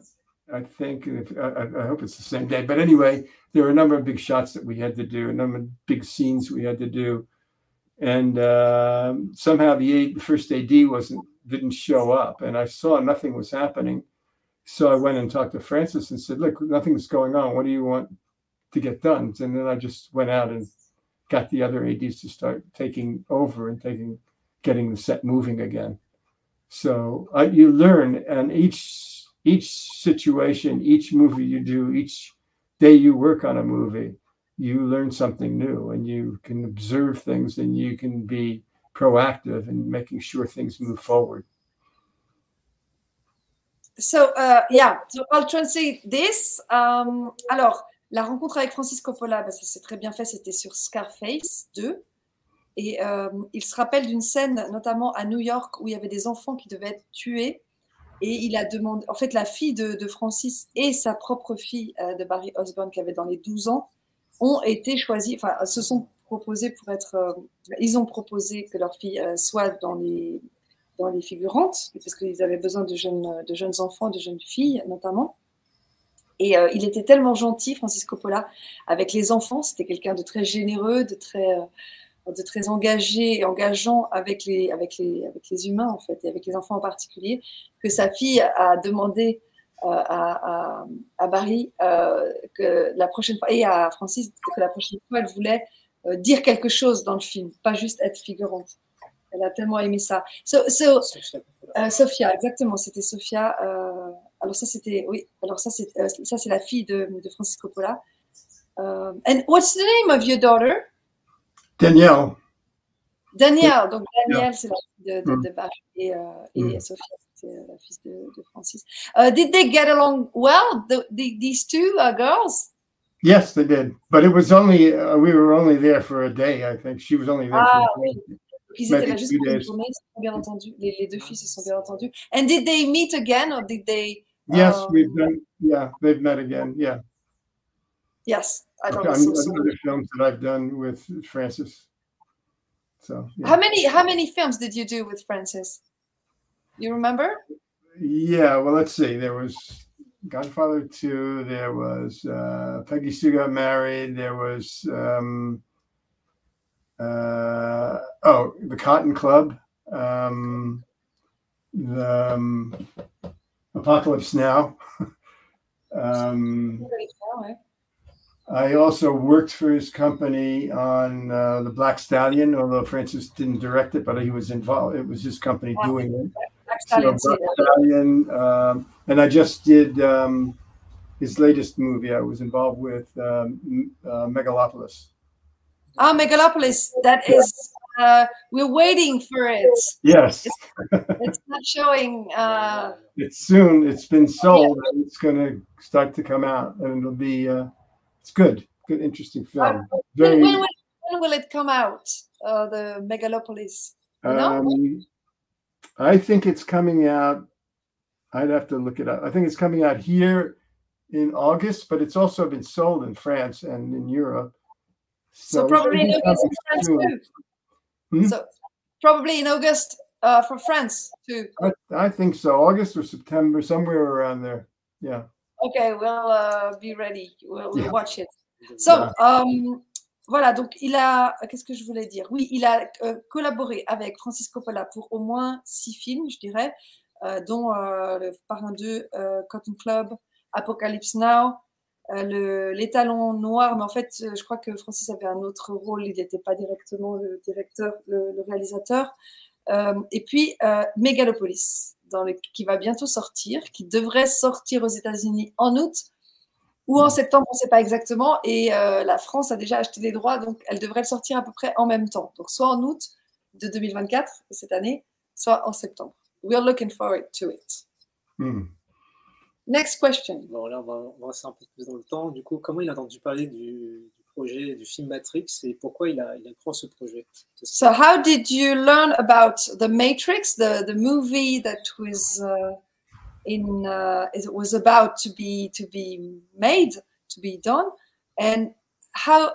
I think, I hope it's the same day. But anyway, there were a number of big shots that we had to do, a number of big scenes we had to do. And somehow the first AD didn't show up, and I saw nothing was happening. So I went and talked to Francis and said, look, nothing's going on. What do you want to get done? And then I just went out and got the other ADs to start taking over and getting the set moving again. So you learn, and each situation, each movie you do, each day you work on a movie, you learn something new, and you can observe things, and you can be proactive in making sure things move forward. So, so I'll translate this. Alors, la rencontre avec Francis Coppola, parce que c'est très bien fait, c'était sur Scarface 2. Et il se rappelle d'une scène, notamment à New York, où il y avait des enfants qui devaient être tués. Et il a demandé, en fait, la fille de Francis et sa propre fille de Barrie Osborne, qui avait dans les 12 ans, ont été choisis, enfin, se sont proposés pour être, ils ont proposé que leur fille soit dans les figurantes, parce qu'ils avaient besoin de jeunes enfants, de jeunes filles notamment. Et il était tellement gentil, Francis Coppola, avec les enfants. C'était quelqu'un de très généreux, de très engagé et engageant avec les humains, en fait, et avec les enfants en particulier, que sa fille a demandé à Barrie que la prochaine fois, et à Francis, que la prochaine fois, elle voulait dire quelque chose dans le film, pas juste être figurante. Elle a tellement aimé ça. Sophia, exactement, c'était Sophia. Alors ça, c'était, oui, alors ça, c'est la fille de Francis Coppola. And what's the name of your daughter? Danielle. Danielle, donc Danielle, c'est la fille de Barrie, et Sophia, c'est la fille de Francis. Did they get along well, these two girls? Yes, they did. But it was only, we were only there for a day, I think. She was only there for a day. Ils étaient là juste pour une journée, ils se sont bien entendus. Les deux filles se sont bien entendues. And did they meet again, or did they? Yes, they've met again. Yeah. Yes, I don't know. Other films that I've done with Francis. So. Yeah. How many films did you do with Francis? You remember? Yeah. Well, let's see. There was Godfather 2. There was Peggy Sue Got Married. There was The Cotton Club, the Apocalypse Now. I also worked for his company on The Black Stallion, although Francis didn't direct it, but he was involved. It was his company doing it. Black Stallion, and I just did his latest movie. I was involved with Megalopolis. Megalopolis, that is, we're waiting for it. Yes. It's not showing. It's soon. It's been sold, and it's going to start to come out, and it'll be, it's good, interesting film. When will it come out, the Megalopolis? You know? I think it's coming out, I'd have to look it up. I think it's coming out here in August, but it's also been sold in France and in Europe. So probably in August in France too. So probably in August for France too? I think so. August or September, somewhere around there. Yeah. Okay, we'll be ready. We'll watch it. So, voilà, donc qu'est-ce que je voulais dire? Oui, il a collaboré avec Francis Coppola pour au moins 6 films, je dirais, dont le Parrain 2, Cotton Club, Apocalypse Now, l'Étalon Noir, mais en fait, je crois que Francis avait un autre rôle, il n'était pas directement le directeur, le réalisateur. Et puis Megalopolis, qui va bientôt sortir, qui devrait sortir aux États-Unis en août ou en septembre, on ne sait pas exactement. Et la France a déjà acheté les droits, donc elle devrait le sortir à peu près en même temps. Donc soit en août de 2024, de cette année, soit en septembre. We are looking forward to it. Next question. Bon, là, on va rester un peu plus dans le temps. Du coup, comment il a entendu parler du projet, du film Matrix, et pourquoi il a cru ce projet? So how did you learn about the Matrix, the movie that was it was about to be made, to be done, and how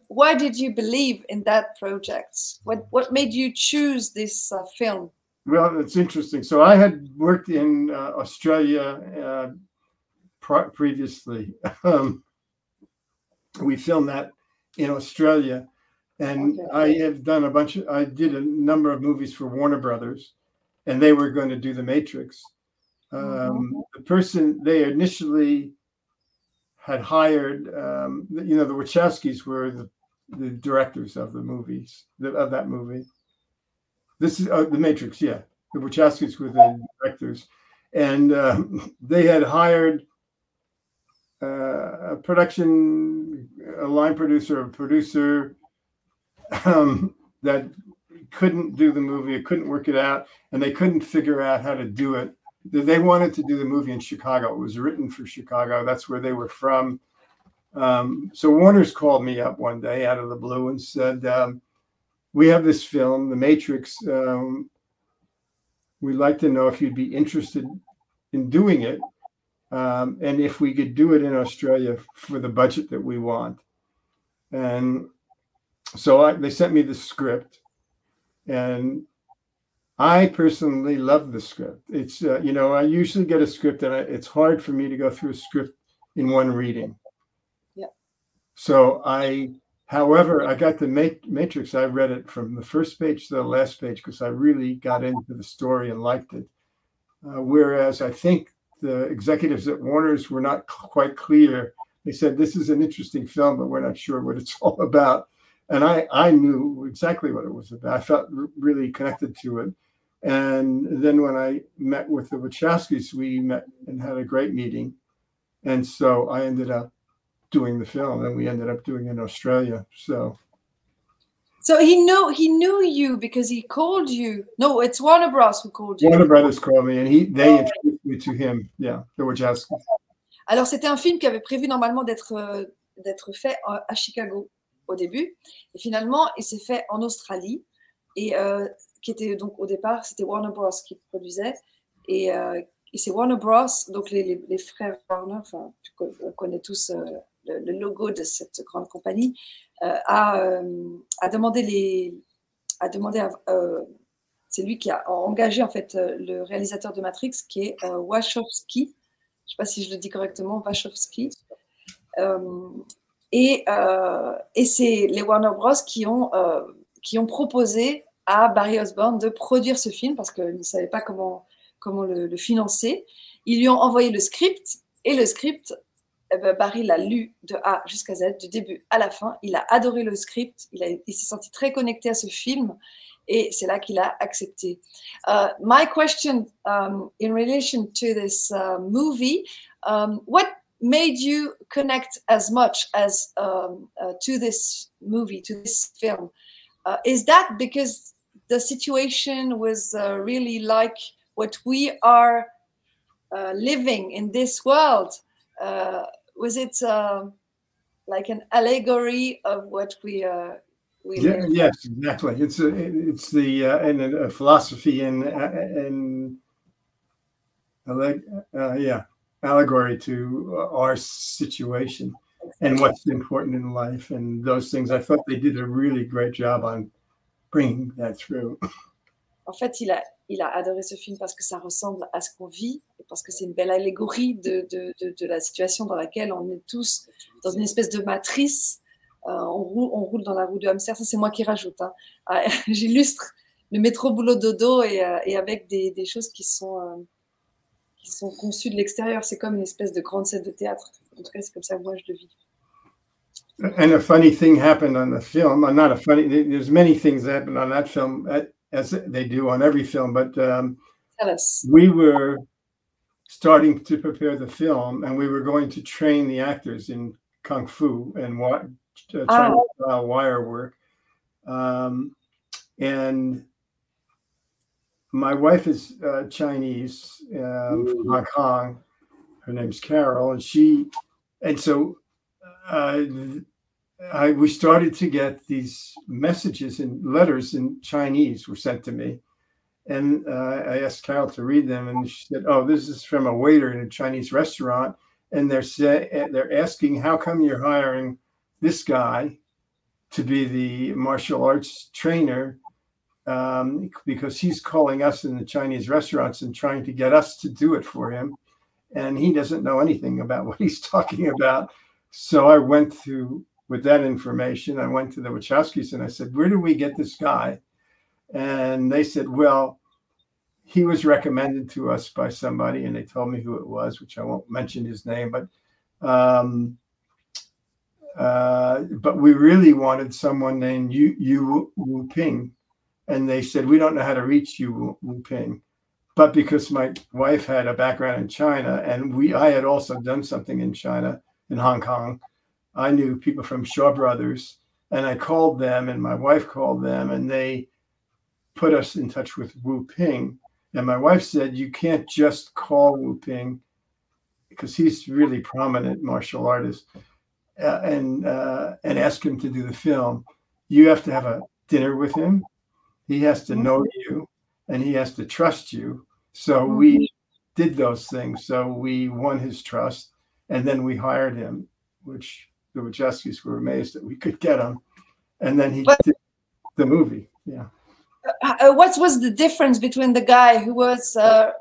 why did you believe in that project? What made you choose this film? Well, it's interesting. So I had worked in Australia previously. We filmed that in Australia, and I have done I did a number of movies for Warner Brothers, and they were going to do The Matrix. The person they initially had hired, the Wachowskis were the directors of the movies, of that movie. This is The Matrix, yeah. The Wachowskis were the directors. And they had hired a line producer, a producer that couldn't do the movie, it couldn't work it out, and they couldn't figure out how to do it. They wanted to do the movie in Chicago. It was written for Chicago. That's where they were from. So Warner's called me up one day out of the blue and said, we have this film, The Matrix. We'd like to know if you'd be interested in doing it, and if we could do it in Australia for the budget that we want. And so they sent me the script, and I personally love the script. It's, I usually get a script, and it's hard for me to go through a script in one reading. Yeah. So however, I got the Matrix. I read it from the first page to the last page because I really got into the story and liked it. Whereas I think the executives at Warner's were not quite clear. They said, this is an interesting film, but we're not sure what it's all about. And I knew exactly what it was about. I felt really connected to it. And then when I met with the Wachowskis, we met and had a great meeting. And so I ended up doing the film, and we ended up doing it in Australia. So he knew you because he called you. No, it's Warner Bros. Who called you. Warner Brothers called me, and they introduced me to him. Yeah, the Wachowskis. Alors c'était un film qui avait prévu normalement d'être fait à Chicago au début, et finalement il s'est fait en Australie, et qui était donc au départ c'était Warner Bros. Qui produisait, et c'est Warner Bros. Donc les frères Warner, enfin on connaît tous le logo de cette grande compagnie, a demandé c'est lui qui a engagé en fait le réalisateur de Matrix, qui est Wachowski. Je ne sais pas si je le dis correctement, Wachowski. Et c'est les Warner Bros. Qui ont proposé à Barrie Osborne de produire ce film parce qu'ils ne savaient pas comment le financer. Ils lui ont envoyé le script, et le script, Barrie l'a lu de A jusqu'à Z, du début à la fin. Il a adoré le script, il s'est senti très connecté à ce film, et c'est là qu'il a accepté. My question in relation to this movie, what made you connect as much as to this movie, to this film? Is that because the situation was really like what we are living in this world? Was it like an allegory of what we live? Yes, exactly. It's a philosophy and allegory to our situation and what's important in life and those things. I thought they did a really great job on bringing that through. en fait, il a adoré ce film parce que ça ressemble à ce qu'on vit, et parce que c'est une belle allégorie de la situation dans laquelle on est tous dans une espèce de matrice. On roule dans la roue du hamster. Ça, c'est moi qui rajoute. Hein. J'illustre le métro boulot dodo et avec des choses qui sont conçues de l'extérieur. C'est comme une espèce de grande scène de théâtre. En tout cas, c'est comme ça que moi, je le vis. And a funny thing happened on the film. Not a funny. There's many things that happened on that film, as they do on every film. But Tell us. we were starting to prepare the film, and we were going to train the actors in kung fu and Chinese style wire work. And my wife is Chinese from Hong Kong. Her name's Carol, and so we started to get these messages and letters in Chinese were sent to me. And I asked Carol to read them, and she said, "Oh, this is from a waiter in a Chinese restaurant, and they're asking, how come you're hiring this guy to be the martial arts trainer? Because he's calling us in the Chinese restaurants and trying to get us to do it for him, and he doesn't know anything about what he's talking about." So I went with that information, I went to the Wachowskis and I said, "Where do we get this guy?" And they said, "Well, he was recommended to us by somebody," and they told me who it was, which I won't mention his name, but we really wanted someone named Yu Wu Ping. And they said, "We don't know how to reach Yu Wu Ping." But because my wife had a background in China, and I had also done something in China, in Hong Kong, I knew people from Shaw Brothers, and I called them, and my wife called them, and they put us in touch with Wu Ping. And my wife said, "You can't just call Wu Ping, because he's really prominent martial artist, and ask him to do the film. You have to have a dinner with him. He has to know you, and he has to trust you." So we did those things. So we won his trust, and then we hired him, which the Wachowskis were amazed that we could get him. And then he did the movie. Yeah. What was the difference between the guy who was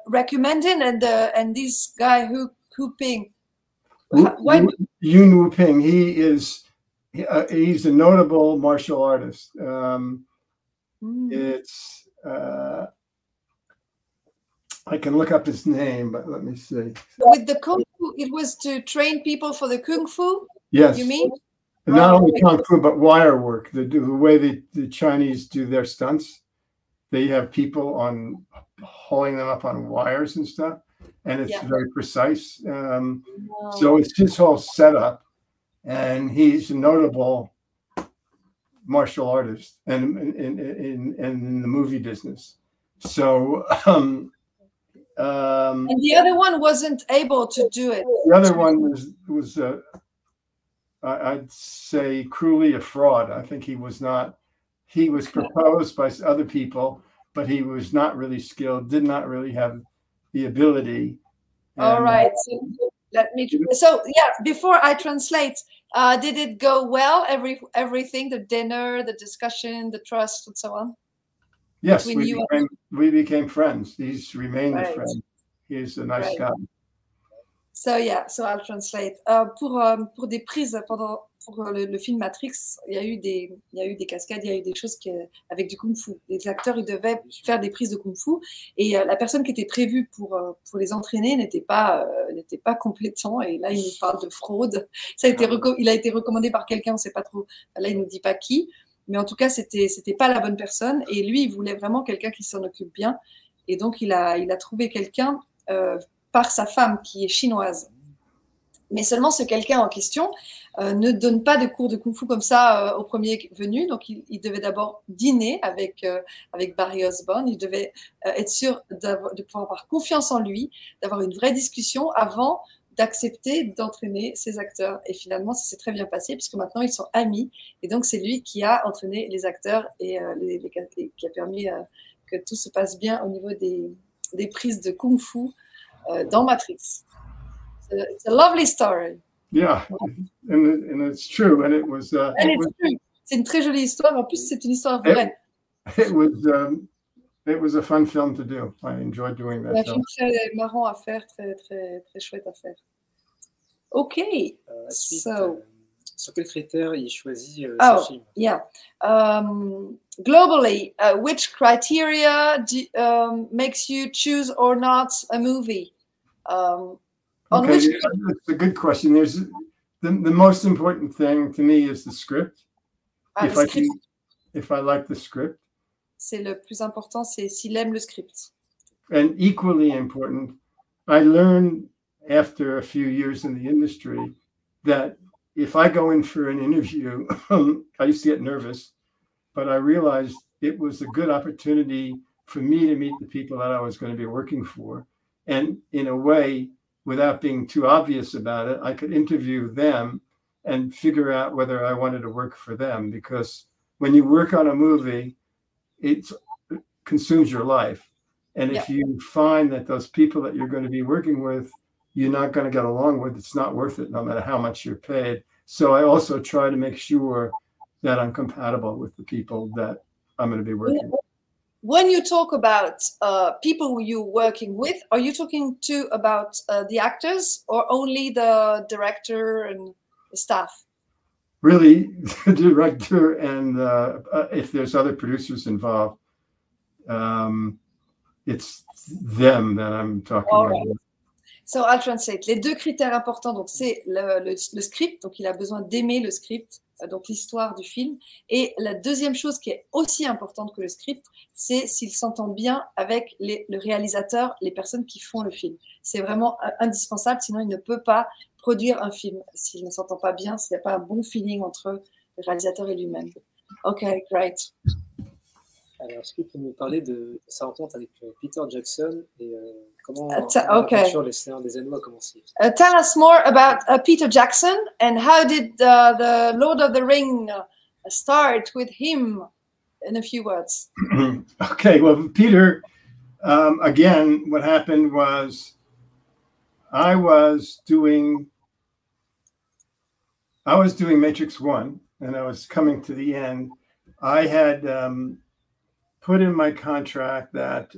recommended and this guy who Ping? Yun Wu Ping. He's a notable martial artist. It's I can look up his name, but let me see. With the kung fu, it was to train people for the kung fu. Yes. You mean? Not only kung fu, but wire work. The way the Chinese do their stunts, they have people hauling them up on wires and stuff, and it's very precise. So it's his whole setup, and he's a notable martial artist and in the movie business. So and the other one wasn't able to do it. The other one was I'd say cruelly a fraud. I think he was not. He was proposed by other people, but he was not really skilled. Did not really have the ability. All right. So before I translate, did it go well? Everything, the dinner, the discussion, the trust, and so on? Yes, we became friends. He's remained a friend. He's a nice guy. So I'll translate. Pour des prises pour le film Matrix, il y a eu des cascades, il y a eu des choses avec du kung-fu. Les acteurs, ils devaient faire des prises de kung-fu, et la personne qui était prévue pour les entraîner n'était pas compétent. Et là, il nous parle de fraude. Il a été recommandé par quelqu'un, on ne sait pas trop. Là, il nous dit pas qui, mais en tout cas, c'était pas la bonne personne. Et lui, il voulait vraiment quelqu'un qui s'en occupe bien. Et donc, il a trouvé quelqu'un par sa femme qui est chinoise. Mais seulement ce quelqu'un en question ne donne pas de cours de kung-fu comme ça au premier venu. Donc, il devait d'abord dîner avec Barrie Osborne. Il devait être sûr de pouvoir avoir confiance en lui, d'avoir une vraie discussion avant d'accepter d'entraîner ses acteurs. Et finalement, ça s'est très bien passé puisque maintenant, ils sont amis. Et donc, c'est lui qui a entraîné les acteurs et qui a permis que tout se passe bien au niveau des prises de kung-fu dans Matrix. It's a lovely story. Yeah, and it's true, and it was. True. C'est une très jolie histoire. En plus, c'est une histoire vraie. It was it was a fun film to do. I enjoyed doing that. Un film très marrant à faire, très chouette à faire. Ok. Ensuite, So. Sur quels critères il choisit Oh, ses films? yeah. Globally, which criteria makes you choose or not a movie? Okay, that's a good question. There's the most important thing to me is the script. If I like the script. C'est le plus important, c'est s'il aime le script. And equally important, I learned after a few years in the industry that if I go in for an interview, I used to get nervous, but I realized it was a good opportunity for me to meet the people that I was going to be working for. And in a way, without being too obvious about it, I could interview them and figure out whether I wanted to work for them. Because when you work on a movie, it consumes your life. And if you find that those people that you're going to be working with, you're not going to get along with, it's not worth it, no matter how much you're paid. So I also try to make sure that I'm compatible with the people that I'm going to be working with. When you talk about people who you're working with, are you talking about the actors or only the director and the staff? Really, the director and if there's other producers involved, it's them that I'm talking about. So I'll translate. Les deux critères importants, donc c'est le script, donc il a besoin d'aimer le script, donc l'histoire du film. Et la deuxième chose qui est aussi importante que le script, c'est s'il s'entend bien avec le réalisateur, les personnes qui font le film. C'est vraiment indispensable, sinon il ne peut pas produire un film s'il ne s'entend pas bien, s'il n'y a pas un bon feeling entre le réalisateur et lui-même. Ok, great. Alors, est-ce que tu peux nous parler de sa rencontre avec Peter Jackson et comment l'aventure Les Seigneurs des Anneaux a commencé? Tell us more about Peter Jackson and how did the Lord of the Ring start with him in a few words. Okay, well, Peter, again, what happened was I was doing Matrix 1 and I was coming to the end. I had put in my contract that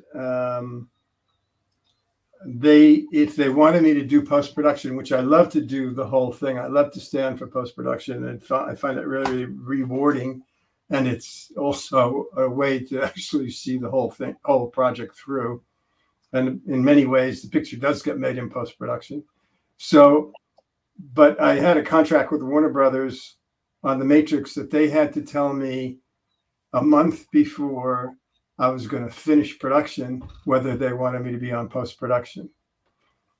if they wanted me to do post-production, which I love to do the whole thing, I love to stand for post-production, and I find it really rewarding, and it's also a way to actually see the whole project through. And in many ways, the picture does get made in post-production. So, but I had a contract with Warner Brothers on The Matrix that they had to tell me a month before I was going to finish production whether they wanted me to be on post-production.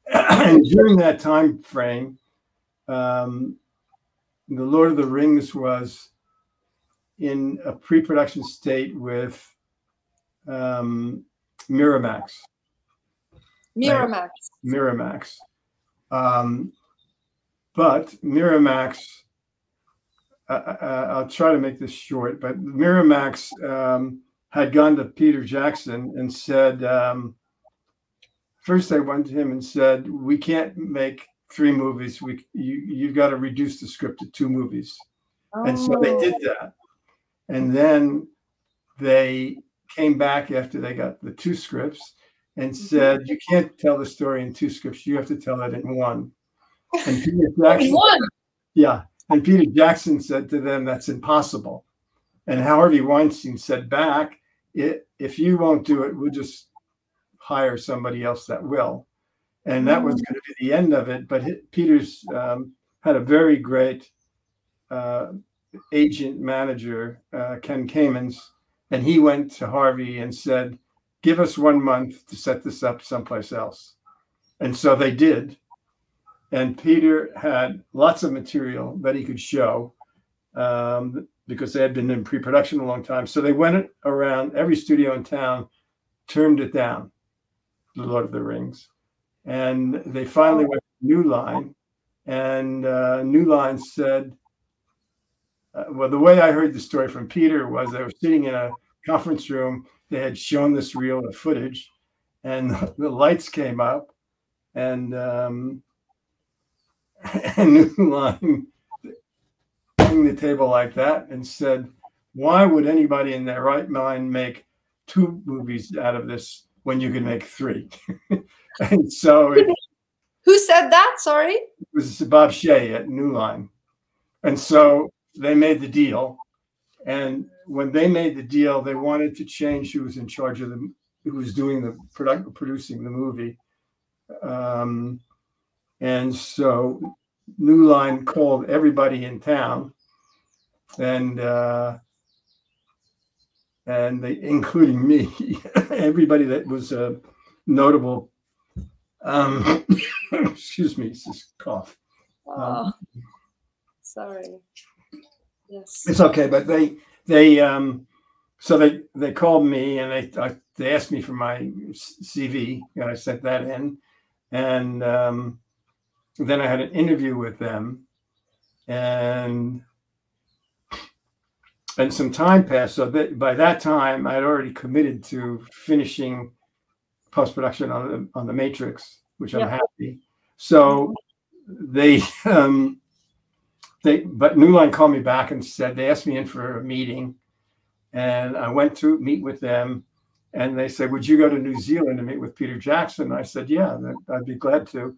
And during that time frame, The Lord of the Rings was in a pre-production state with Miramax. Miramax. But Miramax, I'll try to make this short, but Miramax had gone to Peter Jackson and said, first they went to him and said, we can't make 3 movies. You've got to reduce the script to 2 movies. Oh. And so they did that. And then they came back after they got the 2 scripts and said, you can't tell the story in 2 scripts. You have to tell it in 1. And Peter Jackson, yeah. And Peter Jackson said to them, that's impossible. And Harvey Weinstein said back, if you won't do it, we'll just hire somebody else that will. And that was going to be the end of it. But Peter's had a very great agent manager, Ken Kamens, and he went to Harvey and said, give us 1 month to set this up someplace else. And so they did. And Peter had lots of material that he could show because they had been in pre-production a long time. So they went around every studio in town, turned it down, The Lord of the Rings. And they finally went to New Line. And New Line said, well, the way I heard the story from Peter was they were sitting in a conference room. They had shown this reel of footage, and the lights came up, and New Line banged the table like that and said, why would anybody in their right mind make 2 movies out of this when you can make 3. And so who said that? Sorry, it was Bob Shea at New Line. And so they made the deal. And when they made the deal, they wanted to change who was in charge of who was doing the producing the movie. And so New Line called everybody in town, and they, including me, everybody that was notable. Excuse me, it's this cough. Sorry. Yes. It's okay, but they called me, and they asked me for my CV, and I sent that in, and then I had an interview with them, and some time passed. So by that time, I had already committed to finishing post-production on the Matrix, which I'm happy. So but New Line called me back and said, they asked me in for a meeting, and I went to meet with them, and they said, would you go to New Zealand to meet with Peter Jackson? I said, yeah, I'd be glad to.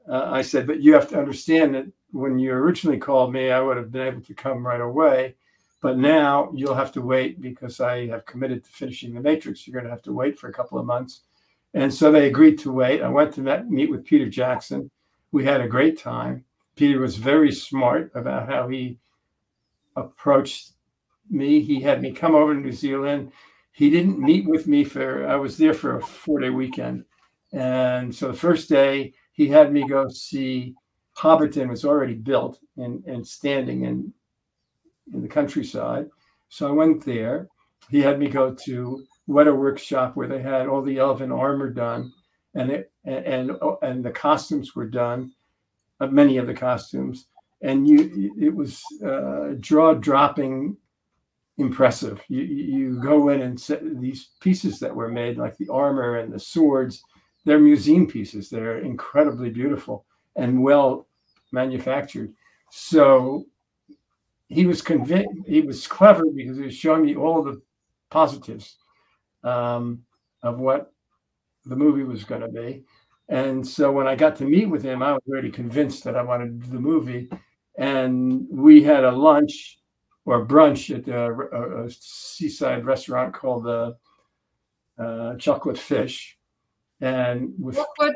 I said, but you have to understand that when you originally called me, I would have been able to come right away. But now you'll have to wait because I have committed to finishing the Matrix. You're going to have to wait for a couple of months. And so they agreed to wait. I went to meet with Peter Jackson. We had a great time. Peter was very smart about how he approached me. He had me come over to New Zealand. He didn't meet with me I was there for a 4-day weekend. And so the first day, he had me go see Hobbiton was already built and standing in the countryside. So I went there. He had me go to Weta Workshop where they had all the elven armor done, and the costumes were done, many of the costumes, and it was jaw-dropping impressive. You go in and these pieces that were made, like the armor and the swords, they're museum pieces. They're incredibly beautiful and well manufactured. So he was convinced. He was clever because he was showing me all the positives of what the movie was going to be. And so when I got to meet with him, I was already convinced that I wanted to do the movie. And we had a lunch or brunch at a seaside restaurant called Chocolate Fish. And with chocolate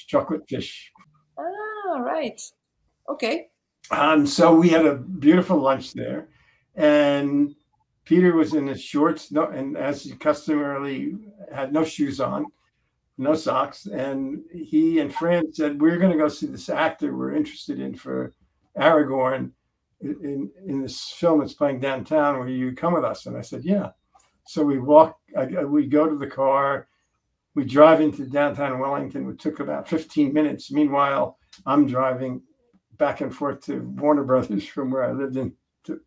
chocolate fish. Ah, right. Okay. So we had a beautiful lunch there, and Peter was in his shorts, and as he customarily had no shoes on, no socks, and he and Fran said, we're going to go see this actor we're interested in for Aragorn in this film that's playing downtown. Will you come with us? And I said, yeah. So we we go to the car. We drive into downtown Wellington. It took about 15 minutes. Meanwhile, I'm driving back and forth to Warner Brothers from where I lived in to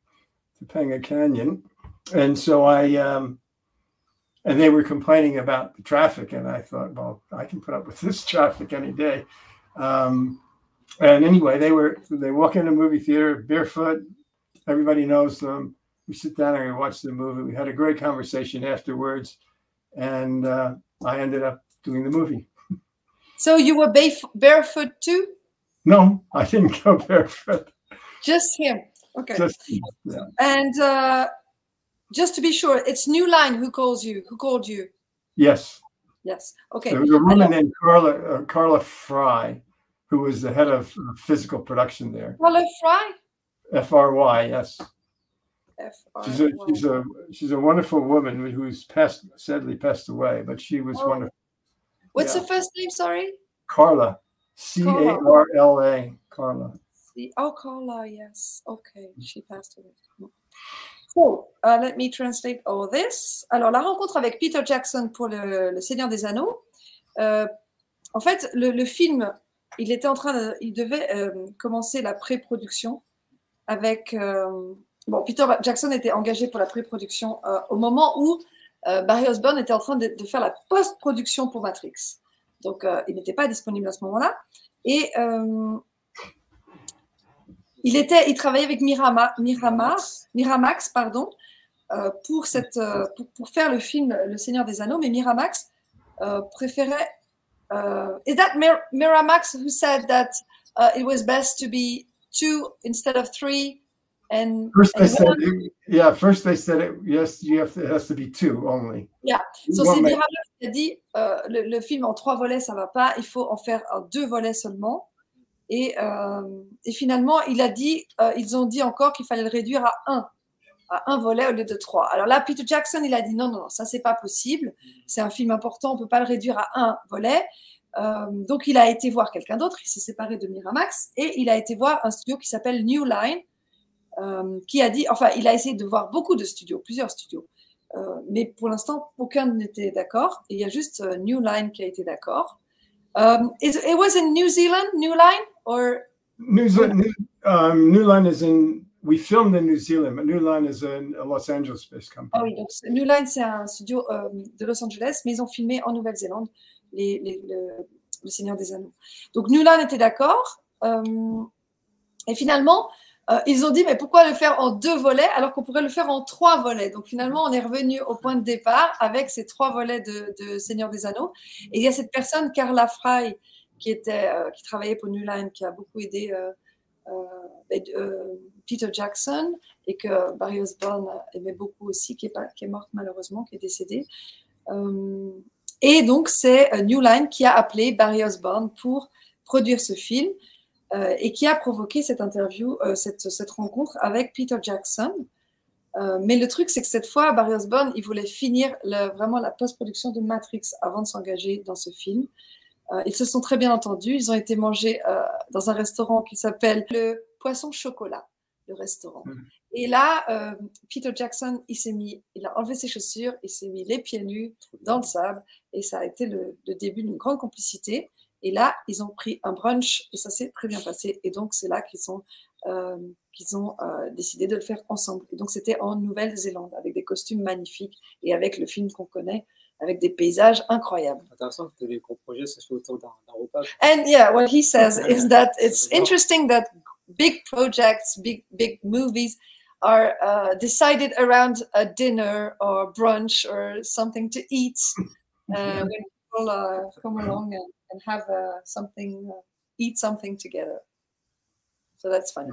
Topanga Canyon. And so and they were complaining about the traffic. And I thought, well, I can put up with this traffic any day. And anyway, they walk into the movie theater barefoot. Everybody knows them. We sit down and we watch the movie. We had a great conversation afterwards. And I ended up doing the movie. So you were barefoot too? No, I didn't go barefoot. Just him. Okay. Just him, yeah. And just to be sure, it's New Line who called you. Yes. Yes. Okay. There was a woman named Carla Fry, who was the head of physical production there. Carla Fry? F-R-Y, yes. F-R-Y. She's a wonderful woman who's sadly passed away, but she was wonderful. What's her first name? Sorry. Carla. C-A-R-L-A. Carla. Carla. Yes. Okay. She passed away. So, let me translate all this. Alors, la rencontre avec Peter Jackson pour le Seigneur des Anneaux. En fait, le film, il devait commencer la pré-production avec. Peter Jackson était engagé pour la pré-production au moment où Barrie Osborne était en train de faire la post-production pour Matrix. Donc, il n'était pas disponible à ce moment-là. Et il travaillait avec Miramax, pardon, pour faire le film Le Seigneur des Anneaux, mais Miramax préférait. Is that Miramax who said that it was best to be 2 instead of 3? And first they said, yeah. First they said it. Yes, it has to be 2 only. Yeah. So c'est Miramax qui a dit le film en 3 volets, ça va pas. Il faut en faire en 2 volets seulement. Et finalement, ils ont dit encore qu'il fallait le réduire à un volet au lieu de 3. Alors là, Peter Jackson, il a dit non, ça c'est pas possible. C'est un film important, on peut pas le réduire à un volet. Donc il a été voir quelqu'un d'autre, il s'est séparé de Miramax et il a été voir un studio qui s'appelle New Line, qui a dit, enfin, il a essayé de voir beaucoup de studios, plusieurs studios, mais pour l'instant, aucun n'était d'accord. Et il y a juste New Line qui a été d'accord. It was in New Zealand, New Line, or New Line is in. We filmed in New Zealand, but New Line is a Los Angeles-based company. Ah oui, donc New Line, c'est un studio de Los Angeles, mais ils ont filmé en Nouvelle-Zélande le Seigneur des Anneaux. Donc New Line était d'accord. Et finalement, ils ont dit, mais pourquoi le faire en 2 volets alors qu'on pourrait le faire en 3 volets? Donc finalement, on est revenu au point de départ avec ces 3 volets de Seigneur des Anneaux. Et il y a cette personne, Carla Fry, qui travaillait pour New Line, qui a beaucoup aidé Peter Jackson et que Barrie Osborne aimait beaucoup aussi, qui est morte malheureusement, qui est décédée. Et donc, c'est New Line qui a appelé Barrie Osborne pour produire ce film et qui a provoqué cette interview, cette rencontre avec Peter Jackson. Mais le truc, c'est que cette fois, Barrie Osborne, il voulait finir vraiment la post-production de Matrix avant de s'engager dans ce film. Ils se sont très bien entendus. Ils ont été manger dans un restaurant qui s'appelle le Poisson Chocolat, le restaurant. Et là, Peter Jackson, il a enlevé ses chaussures, il s'est mis les pieds nus dans le sable, et ça a été le début d'une grande complicité. Et là, ils ont pris un brunch, et ça s'est très bien passé. Et donc, c'est là qu'ils ont décidé de le faire ensemble. Et donc, c'était en Nouvelle-Zélande, avec des costumes magnifiques, et avec le film qu'on connaît, avec des paysages incroyables. Intéressant que les gros projets se soient autour d'un repas. And yeah, what he says is that it's interesting that big projects, big movies are decided around a dinner or brunch or something to eat when people come along and have eat something together. So that's funny.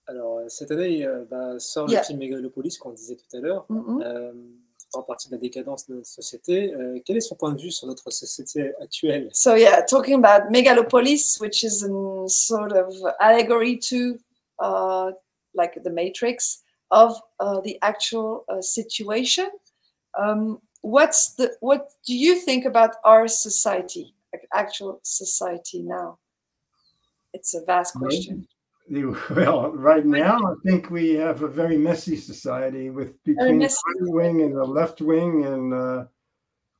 Alors, cette année, sort le film Mégalopolis qu'on disait tout à l'heure. En partie de la décadence de notre société. Quel est son point de vue sur notre société actuelle? So yeah, talking about Megalopolis, which is a sort of allegory to like the Matrix of the actual situation. What do you think about our society, actual society now? It's a vast question. Well, right now, I think we have a very messy society between the right wing and the left wing, and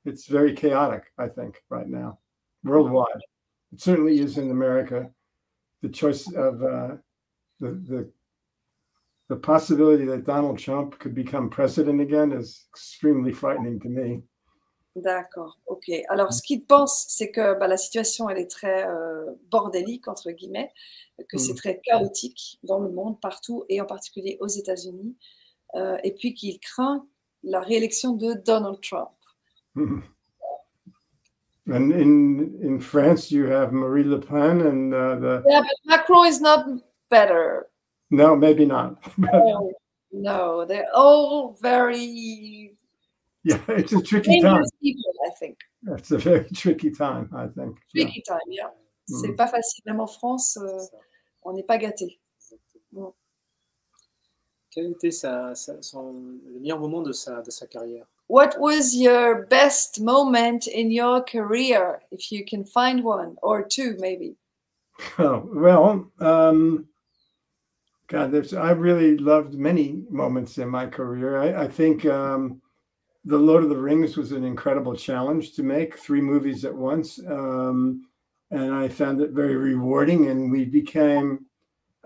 it's very chaotic, I think, right now, worldwide. It certainly is in America. The choice of the possibility that Donald Trump could become president again is extremely frightening to me. D'accord, ok. Alors, ce qu'il pense, c'est que la situation, elle est très bordélique, entre guillemets, que c'est très chaotique dans le monde, partout, et en particulier aux États-Unis, et puis qu'il craint la réélection de Donald Trump. And in France, you have Marie Le Pen and Yeah, but Macron is not better. No, maybe not. No, they're all very... Yeah, it's a tricky time. People, I think. It's a very tricky time, I think. Tricky time, yeah. C'est pas facile. Même en France, on n'est pas gâté. Bon. Quel était le meilleur moment de sa carrière? What was your best moment in your career, if you can find one, or 2 maybe? Oh, well, God, I really loved many moments in my career. I think The Lord of the Rings was an incredible challenge to make 3 movies at once. And I found it very rewarding. And we became,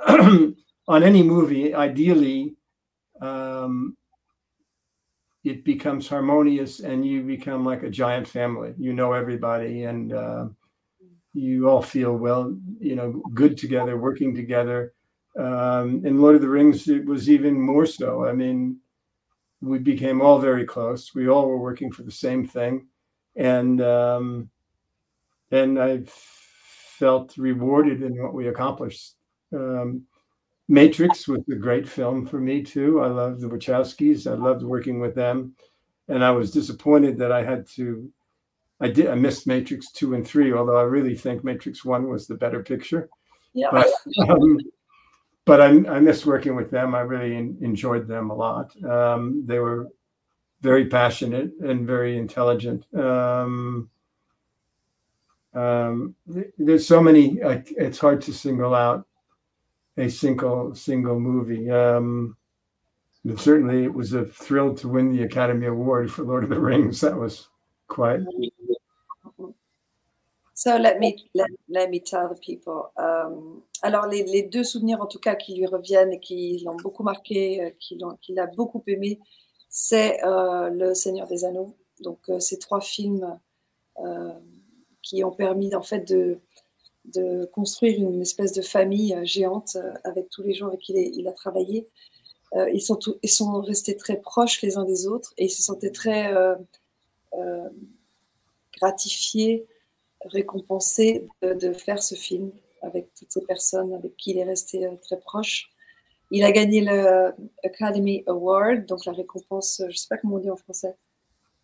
on any movie, ideally, it becomes harmonious and you become like a giant family. You know everybody and you all feel well, good together, working together. In Lord of the Rings, it was even more so. I mean, we became all very close. We all were working for the same thing. And I felt rewarded in what we accomplished. Matrix was a great film for me too. I loved the Wachowskis. I loved working with them. And I was disappointed that I missed Matrix 2 and 3, although I really think Matrix 1 was the better picture. Yeah. But I missed working with them. I really enjoyed them a lot. They were very passionate and very intelligent. There's so many, it's hard to single out a single movie. Certainly it was a thrill to win the Academy Award for Lord of the Rings. That was quite. So let me tell the people. Alors les deux souvenirs en tout cas qui lui reviennent et qui l'ont beaucoup marqué, qu'il a beaucoup aimé, c'est Le Seigneur des Anneaux. Donc ces 3 films qui ont permis en fait de construire une espèce de famille géante avec tous les gens avec qui il a travaillé. Ils sont restés très proches les uns des autres et ils se sentaient très gratifiés, récompensés de faire ce film avec toutes ces personnes avec qui il est resté très proche. Il a gagné le Academy Award, donc la récompense, je ne sais pas comment on dit en français.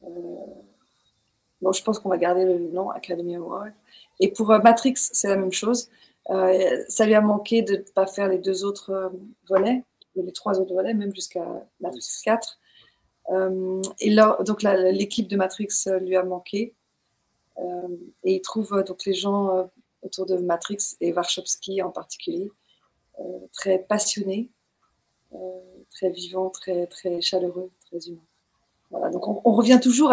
Bon, je pense qu'on va garder le nom Academy Award. Et pour Matrix, c'est la même chose. Ça lui a manqué de ne pas faire les 2 autres volets, les 3 autres volets, même jusqu'à Matrix 4. Donc l'équipe de Matrix lui a manqué. Et il trouve donc les gens autour de Matrix et Wachowski en particulier très passionnés, très vivants, très, très chaleureux, très humains. Voilà, donc on revient toujours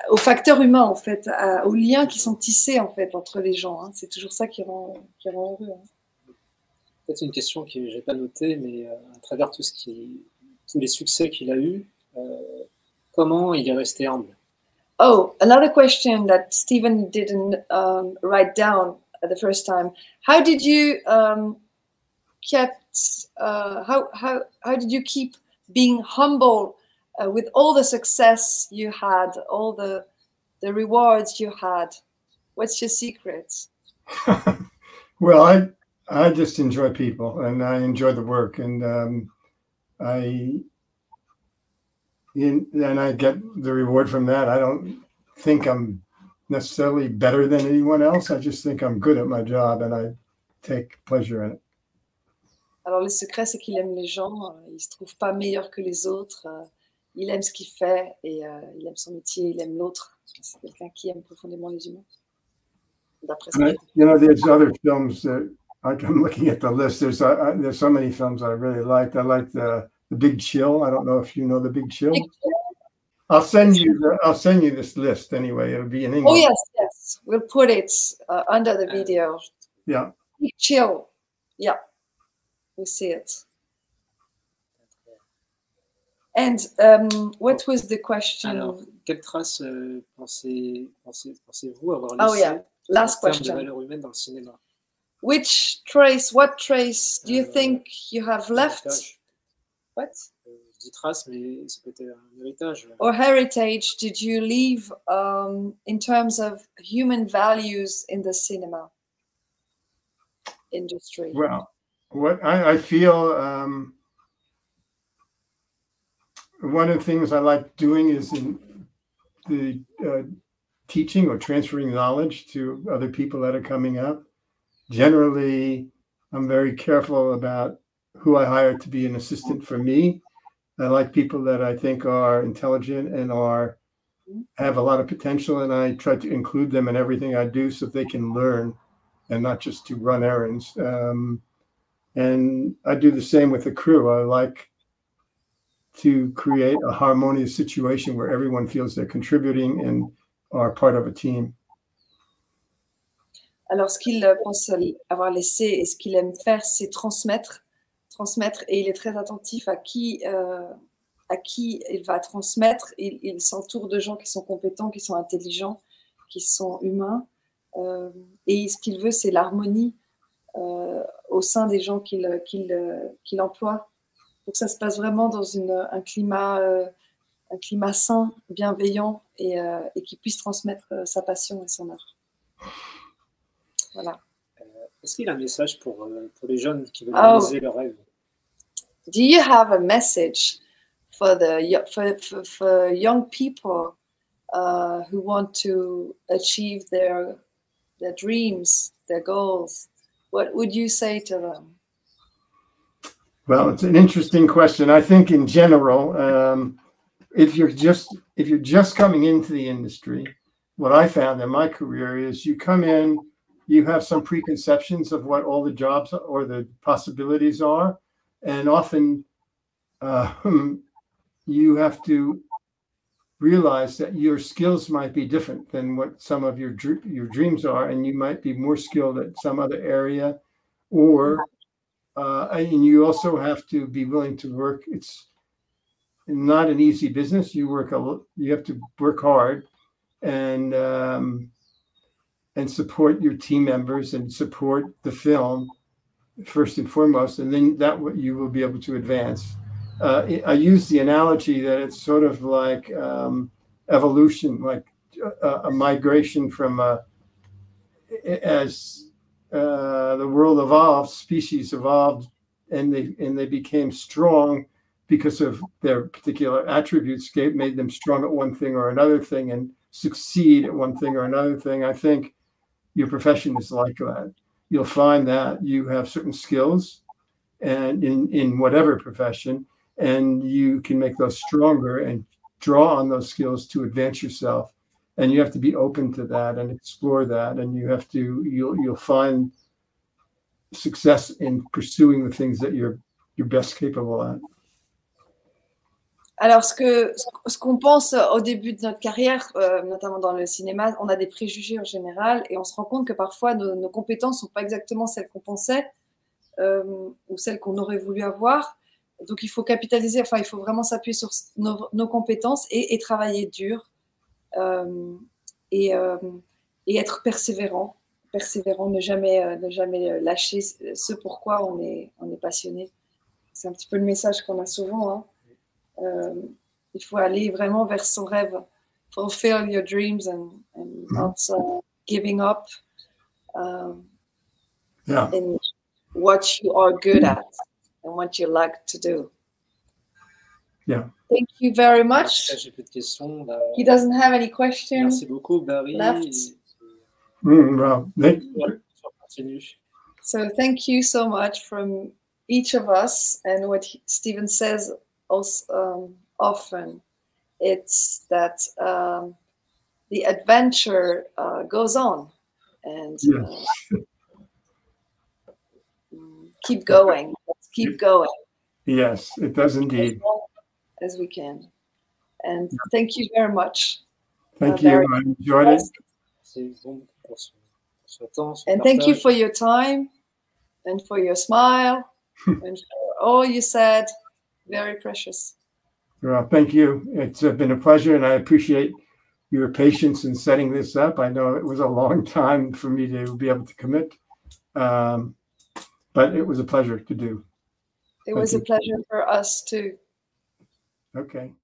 aux facteurs humains en fait, aux liens qui sont tissés en fait entre les gens. Hein. C'est toujours ça qui rend heureux. Hein. Peut-être une question que je n'ai pas notée, mais à travers tous les succès qu'il a eus, comment il est resté humble? Oh, another question that Stephen didn't write down at the first time. How did you how did you keep being humble with all the success you had, all the rewards you had? What's your secret? Well, I just enjoy people and I enjoy the work, and I get the reward from that. I don't think I'm necessarily better than anyone else. I just think I'm good at my job and I take pleasure in it. Alors le secret, c'est qu'il aime les gens. Il se trouve pas meilleur que les autres. Il aime ce qu'il fait et il aime son métier. Il aime l'autre. C'est quelqu'un qui aime profondément les humains. D'après ça. You know, there's other films that, like I'm looking at the list. There's so many films I really liked. I liked the Big Chill. I don't know if you know the Big Chill. I'll send you this list anyway. It'll be in English. Oh yes. We'll put it under the video. Yeah. Big Chill. Yeah. We see it. And what was the question? Alors, quelle trace pensez-vous avoir laissé Oh yeah, last en termes de question. valeur humaine dans le cinéma? What trace do you think you have left? Héritage. What? Je dis trace, mais ça peut être un héritage. Or heritage did you leave in terms of human values in the cinema industry? Well, what I feel, one of the things I like doing is in the teaching or transferring knowledge to other people that are coming up. Generally, I'm very careful about who I hire to be an assistant for me. I like people that I think are intelligent and have a lot of potential, and I try to include them in everything I do so they can learn and not just to run errands. And I do the same with the crew. I like to create a harmonious situation where everyone feels they're contributing and are part of a team. Alors, ce qu'il pense avoir laissé et ce qu'il aime faire, c'est transmettre, et il est très attentif à qui il va transmettre. Il s'entoure de gens qui sont compétents, qui sont intelligents, qui sont humains. Et ce qu'il veut, c'est l'harmonie au sein des gens qu'il emploie. Pour que ça se passe vraiment dans un climat sain, bienveillant et qu'il puisse transmettre sa passion et son art. Voilà. Est-ce qu'il y a un message pour les jeunes qui veulent réaliser leurs rêves? Do you have a message for young people who want to achieve their dreams, their goals? What would you say to them? Well, it's an interesting question. I think in general, if you're just coming into the industry, what I found in my career is you come in, you have some preconceptions of what all the jobs or the possibilities are, and often you have to realize that your skills might be different than what some of your dreams are, and you might be more skilled at some other area, or and you also have to be willing to work. It's not an easy business. You have to work hard and support your team members and support the film first and foremost, and then that you will be able to advance. I use the analogy that it's sort of like evolution, like a migration from as the world evolved, species evolved, and they became strong because of their particular attributes, made them strong at one thing or another thing, and succeed at one thing or another thing. I think your profession is like that. You'll find that you have certain skills, and in whatever profession, and you can make those stronger and draw on those skills to advance yourself. And you have to be open to that and explore that. And you'll find success in pursuing the things that you're best capable at. Alors, ce qu'on pense au début de notre carrière, notamment dans le cinéma, on a des préjugés en général et on se rend compte que parfois nos compétences ne sont pas exactement celles qu'on pensait ou celles qu'on aurait voulu avoir. Donc, il faut capitaliser, il faut vraiment s'appuyer sur nos compétences et travailler dur et être persévérant, ne jamais lâcher ce pourquoi on est passionné. C'est un petit peu le message qu'on a souvent, hein. Il faut aller vraiment vers son rêve, fulfill your dreams and not giving up in what you are good at and what you like to do. Yeah. Thank you very much. J'ai plus de questions. He doesn't have any questions. Merci beaucoup, Barrie. Well, so thank you so much from each of us, and what Stephen says also often, it's that the adventure goes on, and keep going. Keep going. Yes, it does indeed. As long as we can. And thank you very much. Thank you. I enjoyed it. And thank you for your time and for your smile and for all you said. Very precious. Well, thank you. It's been a pleasure, and I appreciate your patience in setting this up. I know it was a long time for me to be able to commit, but it was a pleasure to do. It was a pleasure for us too. Okay.